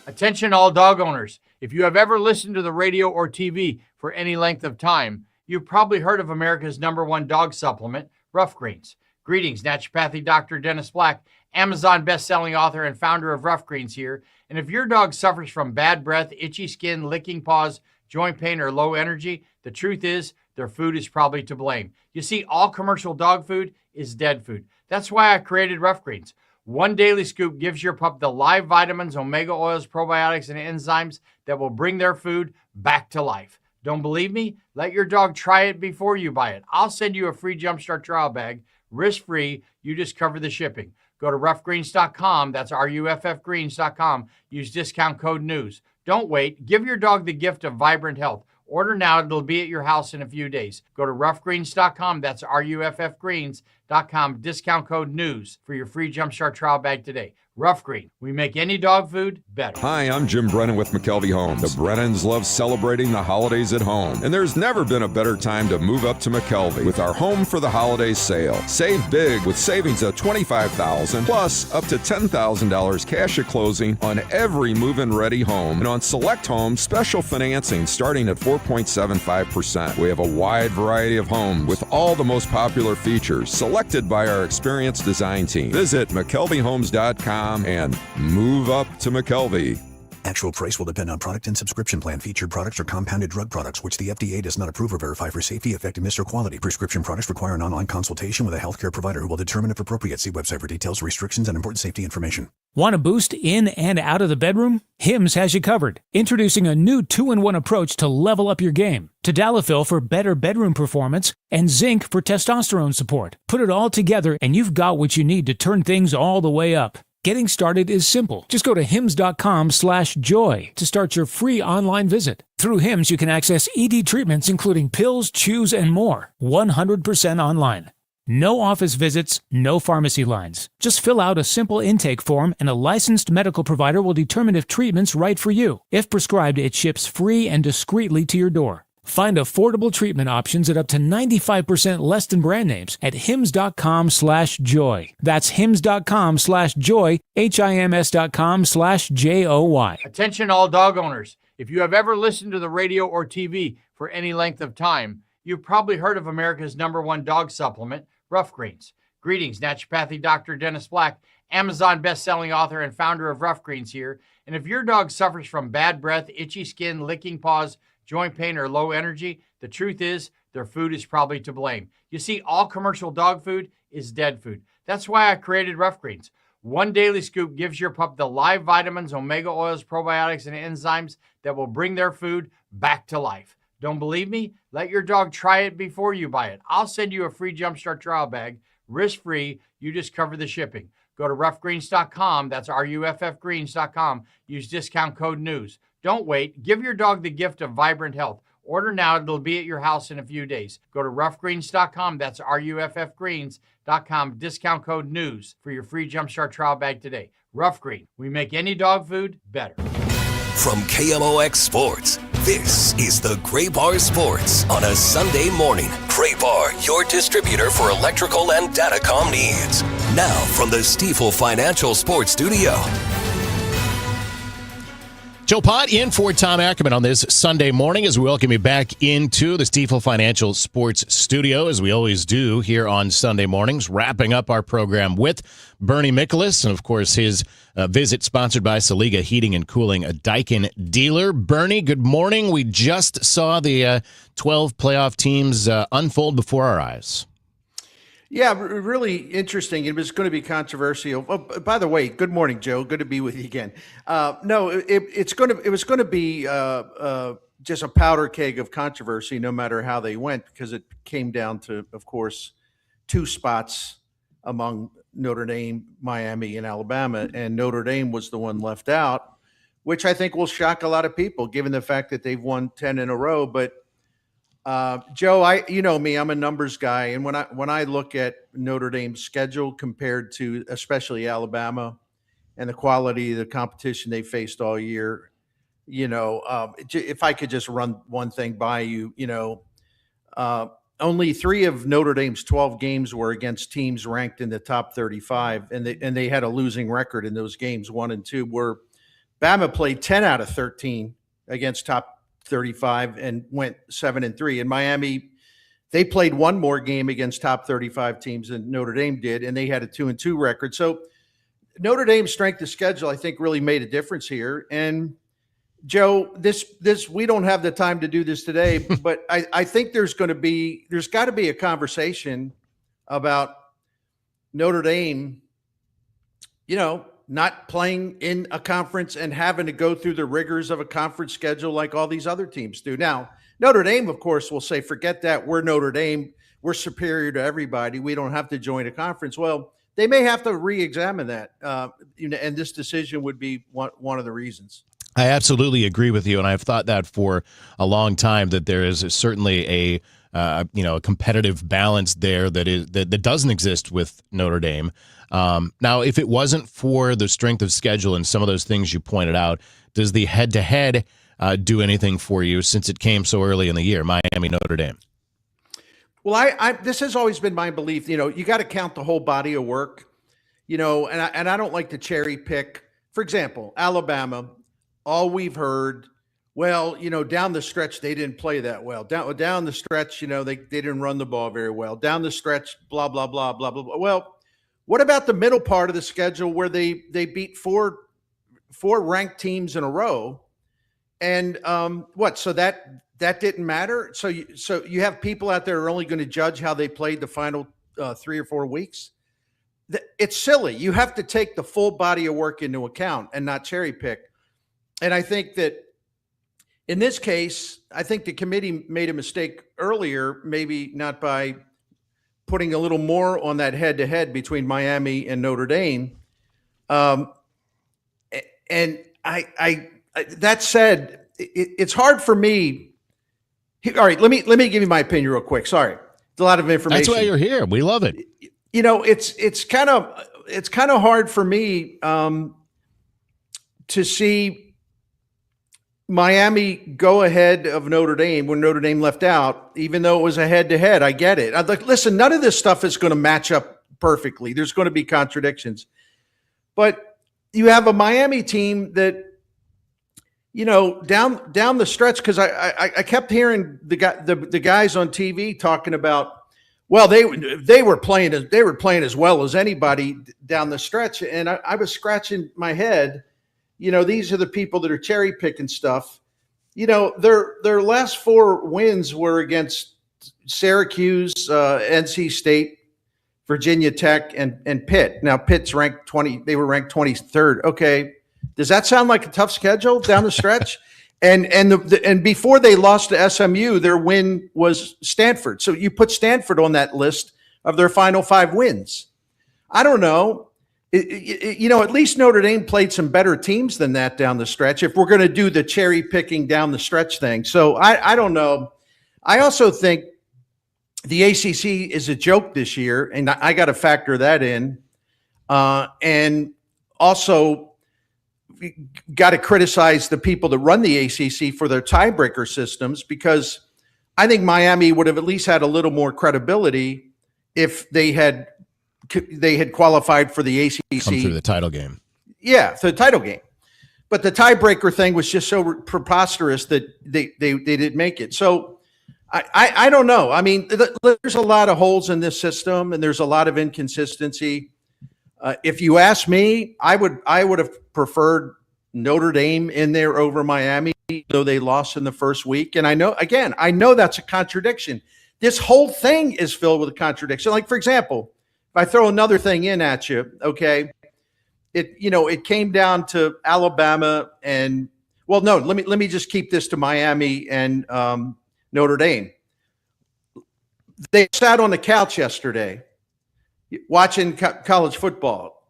Attention all dog owners. If you have ever listened to the radio or TV for any length of time, you've probably heard of America's #1 dog supplement, Rough Greens. Greetings, naturopathy Dr. Dennis Black, Amazon best-selling author and founder of Rough Greens here. And if your dog suffers from bad breath, itchy skin, licking paws, joint pain, or low energy, the truth is their food is probably to blame. You see, all commercial dog food is dead food. That's why I created Rough Greens. One daily scoop gives your pup the live vitamins, omega oils, probiotics, and enzymes that will bring their food back to life. Don't believe me? Let your dog try it before you buy it. I'll send you a free Jumpstart trial bag, risk-free. You just cover the shipping. Go to roughgreens.com. That's RUFFgreens.com. Use discount code NEWS. Don't wait. Give your dog the gift of vibrant health. Order now. It'll be at your house in a few days. Go to roughgreens.com. That's RUFFgreens.com. Discount code NEWS for your free Jumpstart trial bag today. Rough Green. We make any dog food better. Hi, I'm Jim Brennan with McKelvey Homes. The Brennans love celebrating the holidays at home, and there's never been a better time to move up to McKelvey with our Home for the Holidays sale. Save big with savings of $25,000 plus up to $10,000 cash at closing on every move-in ready home, and on select homes, special financing starting at 4.75%. We have a wide variety of homes with all the most popular features selected by our experienced design team. Visit McKelveyhomes.com and move up to McKelvey. Actual price will depend on product and subscription plan. Featured products are compounded drug products, which the FDA does not approve or verify for safety, effectiveness, or quality. Prescription products require an online consultation with a healthcare provider who will determine if appropriate. See website for details, restrictions, and important safety information. Want a boost in and out of the bedroom? Hims has you covered. Introducing a new 2-in-1 approach to level up your game. Tadalafil for better bedroom performance and zinc for testosterone support. Put it all together and you've got what you need to turn things all the way up. Getting started is simple. Just go to hims.com/joy to start your free online visit. Through Hims, you can access ED treatments including pills, chews, and more. 100% online. No office visits, no pharmacy lines. Just fill out a simple intake form and a licensed medical provider will determine if treatment's right for you. If prescribed, it ships free and discreetly to your door. Find affordable treatment options at up to 95% less than brand names at hims.com/joy. That's hims.com/joy, hims.com/JOY. Attention all dog owners. If you have ever listened to the radio or TV for any length of time, you've probably heard of America's #1 dog supplement, Rough Greens. Greetings, naturopathy Dr. Dennis Black, Amazon best-selling author and founder of Rough Greens here. And if your dog suffers from bad breath, itchy skin, licking paws, joint pain, or low energy, the truth is their food is probably to blame. You see, all commercial dog food is dead food. That's why I created Rough Greens. One daily scoop gives your pup the live vitamins, omega oils, probiotics, and enzymes that will bring their food back to life. Don't believe me? Let your dog try it before you buy it. I'll send you a free Jumpstart trial bag, risk-free. You just cover the shipping. Go to roughgreens.com. That's RUFFgreens.com. Use discount code NEWS. Don't wait. Give your dog the gift of vibrant health. Order now. It'll be at your house in a few days. Go to roughgreens.com. That's RUFFgreens.com. Discount code NEWS for your free Jumpstart trial bag today. Rough Green. We make any dog food better. From KMOX Sports, this is the Gray Bar Sports on a Sunday morning. Gray Bar, your distributor for electrical and datacom needs. Now from the Stifel Financial Sports Studio. Joe Pott in for Tom Ackerman on this Sunday morning as we welcome you back into the Stifel Financial Sports Studio, as we always do here on Sunday mornings, wrapping up our program with Bernie Miklasz, and of course his visit sponsored by Saliga Heating and Cooling, a Daikin dealer. Bernie, good morning. We just saw the 12 playoff teams unfold before our eyes. Yeah, really interesting. It was going to be controversial. Oh, by the way, good morning, Joe. Good to be with you again. No, it was going to be just a powder keg of controversy, no matter how they went, because it came down to, of course, two spots among Notre Dame, Miami, and Alabama, and Notre Dame was the one left out, which I think will shock a lot of people, given the fact that they've won 10 in a row. But Joe, you know me, I'm a numbers guy. And when I look at Notre Dame's schedule compared to especially Alabama and the quality of the competition they faced all year, if I could just run one thing by you, only 3 of Notre Dame's 12 games were against teams ranked in the top 35, and they had a losing record in those games, 1 and 2, where Bama played 10 out of 13 against top 35 and went 7-3. In Miami, they played one more game against top 35 teams than Notre Dame did, and they had a 2-2 record. So Notre Dame's strength of schedule, I think, really made a difference here. And Joe, this we don't have the time to do this today, but I think there's got to be a conversation about Notre Dame, not playing in a conference and having to go through the rigors of a conference schedule like all these other teams do. Now, Notre Dame, of course, will say, forget that. We're Notre Dame. We're superior to everybody. We don't have to join a conference. Well, they may have to re-examine that. And this decision would be one of the reasons. I absolutely agree with you. And I've thought that for a long time, that there is certainly a competitive balance there that doesn't exist with Notre Dame. Now, if it wasn't for the strength of schedule and some of those things you pointed out, does the head-to-head do anything for you since it came so early in the year, Miami, Notre Dame? Well, this has always been my belief. You got to count the whole body of work. And I don't like to cherry pick. For example, Alabama. All we've heard, down the stretch they didn't play that well. Down the stretch, they didn't run the ball very well. Down the stretch, blah blah blah blah blah blah. Well, what about the middle part of the schedule where they beat four ranked teams in a row? And so that didn't matter? So you have people out there who are only going to judge how they played the final 3 or 4 weeks? It's silly. You have to take the full body of work into account and not cherry pick. And I think that in this case, I think the committee made a mistake earlier, maybe not by putting a little more on that head-to-head between Miami and Notre Dame. And I that said, it's hard for me. All right, let me give you my opinion real quick. Sorry, it's a lot of information. That's why you're here. We love it. It's kind of hard for me to see Miami go ahead of Notre Dame when Notre Dame left out, even though it was a head-to-head. I get it. I'd like, listen, none of this stuff is going to match up perfectly. There's going to be contradictions. But you have a Miami team that, down the stretch, because I kept hearing the guys on TV talking about, well, they were playing as well as anybody down the stretch, and I was scratching my head. These are the people that are cherry picking stuff. Their last 4 wins were against Syracuse, NC State, Virginia Tech, and Pitt. Now Pitt's ranked 20. They were ranked 23rd. Okay, does that sound like a tough schedule down the stretch? and before they lost to SMU, their win was Stanford. So you put Stanford on that list of their final 5 wins. I don't know. At least Notre Dame played some better teams than that down the stretch, if we're going to do the cherry picking down the stretch thing. So I don't know. I also think the ACC is a joke this year, and I got to factor that in. And also got to criticize the people that run the ACC for their tiebreaker systems, because I think Miami would have at least had a little more credibility if they had qualified for the ACC. Come through the title game. Yeah, the title game. But the tiebreaker thing was just so preposterous that they didn't make it. So I don't know. I mean, there's a lot of holes in this system, and there's a lot of inconsistency. If you ask me, I would have preferred Notre Dame in there over Miami, though they lost in the first week. And I know that's a contradiction. This whole thing is filled with a contradiction. Like, for example, if I throw another thing in at you, okay, it came down to Alabama and, well, no, let me just keep this to Miami and Notre Dame. They sat on the couch yesterday watching college football,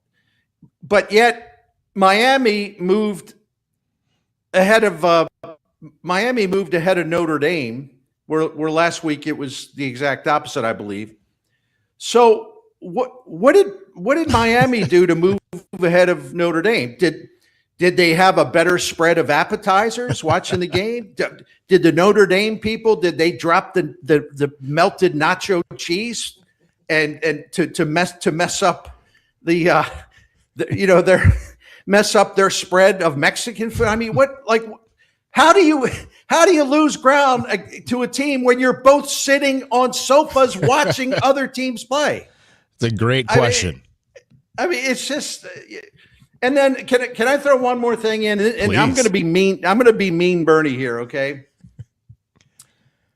but yet Miami moved ahead of Notre Dame, where last week it was the exact opposite, I believe. So what did Miami do to move ahead of Notre Dame? Did they have a better spread of appetizers watching the game? Did the Notre Dame people, did they drop the melted nacho cheese and to mess up mess up their spread of Mexican food? I mean, how do you lose ground to a team when you're both sitting on sofas watching other teams play? It's a great question. I mean, it's just. And then can I throw one more thing in? And Please. I'm going to be mean. I'm going to be mean, Bernie here. Okay.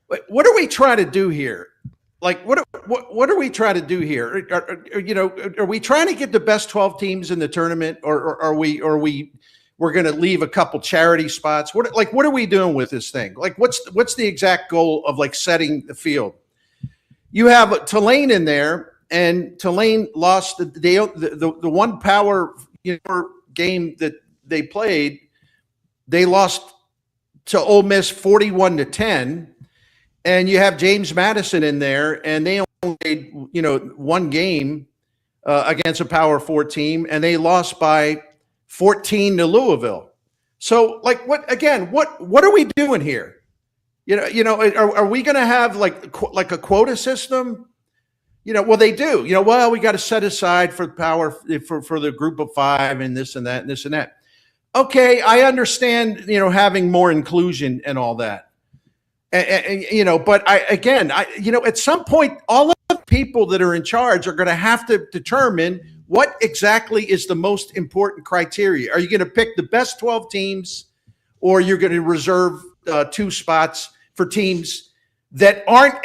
What are we trying to do here? Like, what are we trying to do here? Are we trying to get the best 12 teams in the tournament, or are we're going to leave a couple charity spots? What are we doing with this thing? Like, what's the exact goal of setting the field? You have Tulane in there, and Tulane lost the one power game that they played. They lost to Ole Miss 41-10. And you have James Madison in there, and they only played, one game against a Power 4 team, and they lost by 14 to Louisville. So, what are we doing here? Are we going to have like a quota system? Well, they do. We got to set aside for power for the group of 5 and this and that and this and that. Okay, I understand. Having more inclusion and all that. But at some point, all of the people that are in charge are going to have to determine what exactly is the most important criteria. Are you going to pick the best 12 teams, or you're going to reserve 2 spots for teams that aren't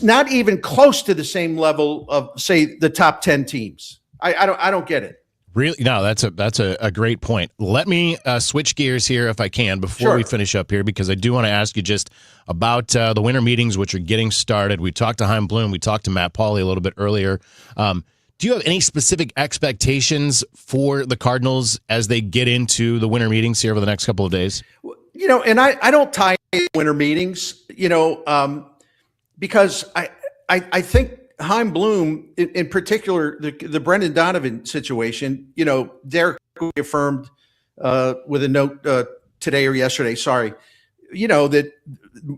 not even close to the same level of, say, the top 10 teams? I don't get it. Really? No, that's a great point. Let me switch gears here if I can before we finish up here, because I do want to ask you just about the winter meetings, which are getting started. We talked to Chaim Bloom. We talked to Matt Pauley a little bit earlier. Do you have any specific expectations for the Cardinals as they get into the winter meetings here over the next couple of days? And I don't tie winter meetings, because I think Chaim Bloom, in particular, the Brendan Donovan situation, Derek affirmed with a note today or yesterday, that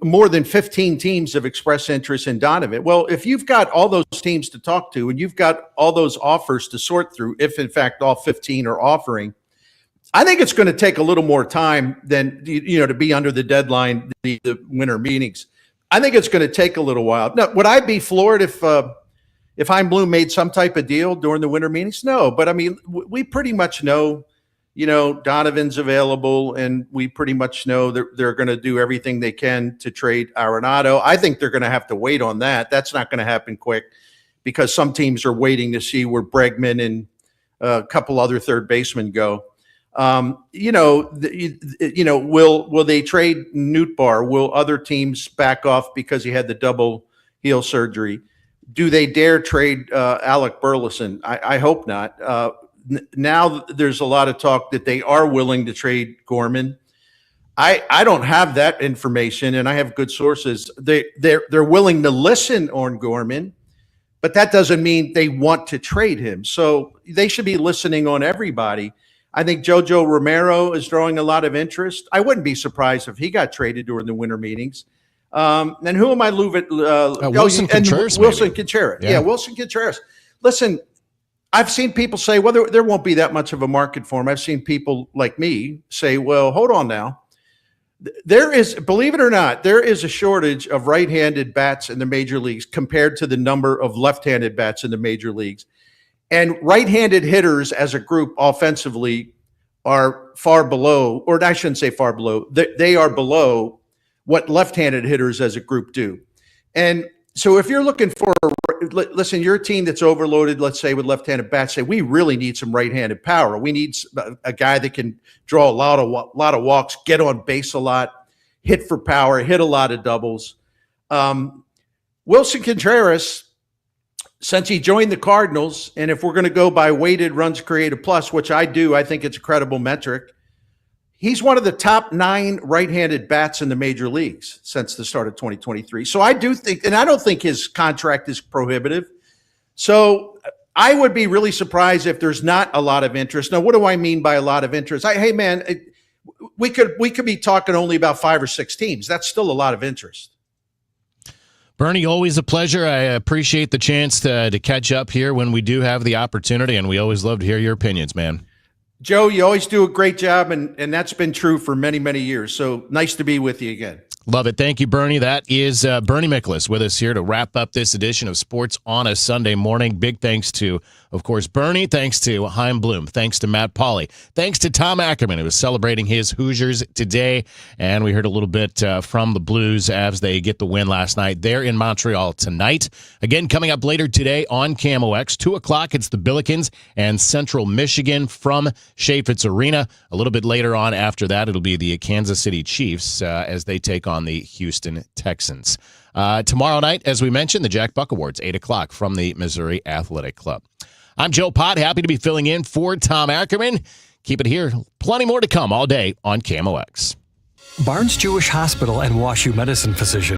more than 15 teams have expressed interest in Donovan. Well, if you've got all those teams to talk to and you've got all those offers to sort through, if in fact all 15 are offering, I think it's going to take a little more time than, to be under the deadline, the winter meetings. I think it's going to take a little while. Now, would I be floored if Chaim Bloom made some type of deal during the winter meetings? No, but I mean, we pretty much know, Donovan's available, and we pretty much know they're going to do everything they can to trade Arenado. I think they're going to have to wait on that. That's not going to happen quick because some teams are waiting to see where Bregman and a couple other third basemen go. Will they trade Nootbaar? Will other teams back off because he had the double heel surgery? Do they dare trade Alec Burleson? I hope not. Now there's a lot of talk that they are willing to trade Gorman. I don't have that information, and I have good sources. They're willing to listen on Gorman, but that doesn't mean they want to trade him. So they should be listening on everybody. I think Jojo Romero is drawing a lot of interest. I wouldn't be surprised if he got traded during the winter meetings. And who am I losing? Wilson Contreras. Wilson Contreras. Yeah, Wilson Contreras. Listen, I've seen people say, well, there won't be that much of a market for him. I've seen people like me say, well, hold on now. There is, believe it or not, there is a shortage of right-handed bats in the major leagues compared to the number of left-handed bats in the major leagues. And right-handed hitters as a group offensively are far below, or I shouldn't say far below, they are below what left-handed hitters as a group do. And so if you're looking for, listen, you're a team that's overloaded, let's say, with left-handed bats, say, we really need some right-handed power. We need a guy that can draw a lot of walks, get on base a lot, hit for power, hit a lot of doubles. Wilson Contreras, since he joined the Cardinals, and if we're going to go by weighted runs created plus, which I do, I think it's a credible metric, he's one of the top 9 right-handed bats in the major leagues since the start of 2023. So I do think, and I don't think his contract is prohibitive. So I would be really surprised if there's not a lot of interest. Now, what do I mean by a lot of interest? Hey, man, we could be talking only about 5 or 6 teams. That's still a lot of interest. Bernie, always a pleasure. I appreciate the chance to catch up here when we do have the opportunity, and we always love to hear your opinions, man. Joe, you always do a great job, and that's been true for many, many years. So nice to be with you again. Love it. Thank you, Bernie. That is Bernie Miklasz with us here to wrap up this edition of Sports on a Sunday Morning. Big thanks to, of course, Bernie. Thanks to Chaim Bloom. Thanks to Matt Pauley. Thanks to Tom Ackerman, who was celebrating his Hoosiers today. And we heard a little bit from the Blues as they get the win last night. They're in Montreal tonight. Again, coming up later today on KMOX, 2 o'clock, it's the Billikens and Central Michigan from Chaffetz Arena. A little bit later on after that, it'll be the Kansas City Chiefs as they take on the Houston Texans. Tomorrow night, as we mentioned, the Jack Buck Awards, 8 o'clock from the Missouri Athletic Club. I'm Joe Pott, happy to be filling in for Tom Ackerman. Keep it here. Plenty more to come all day on KMOX. Barnes Jewish Hospital and WashU Medicine Physician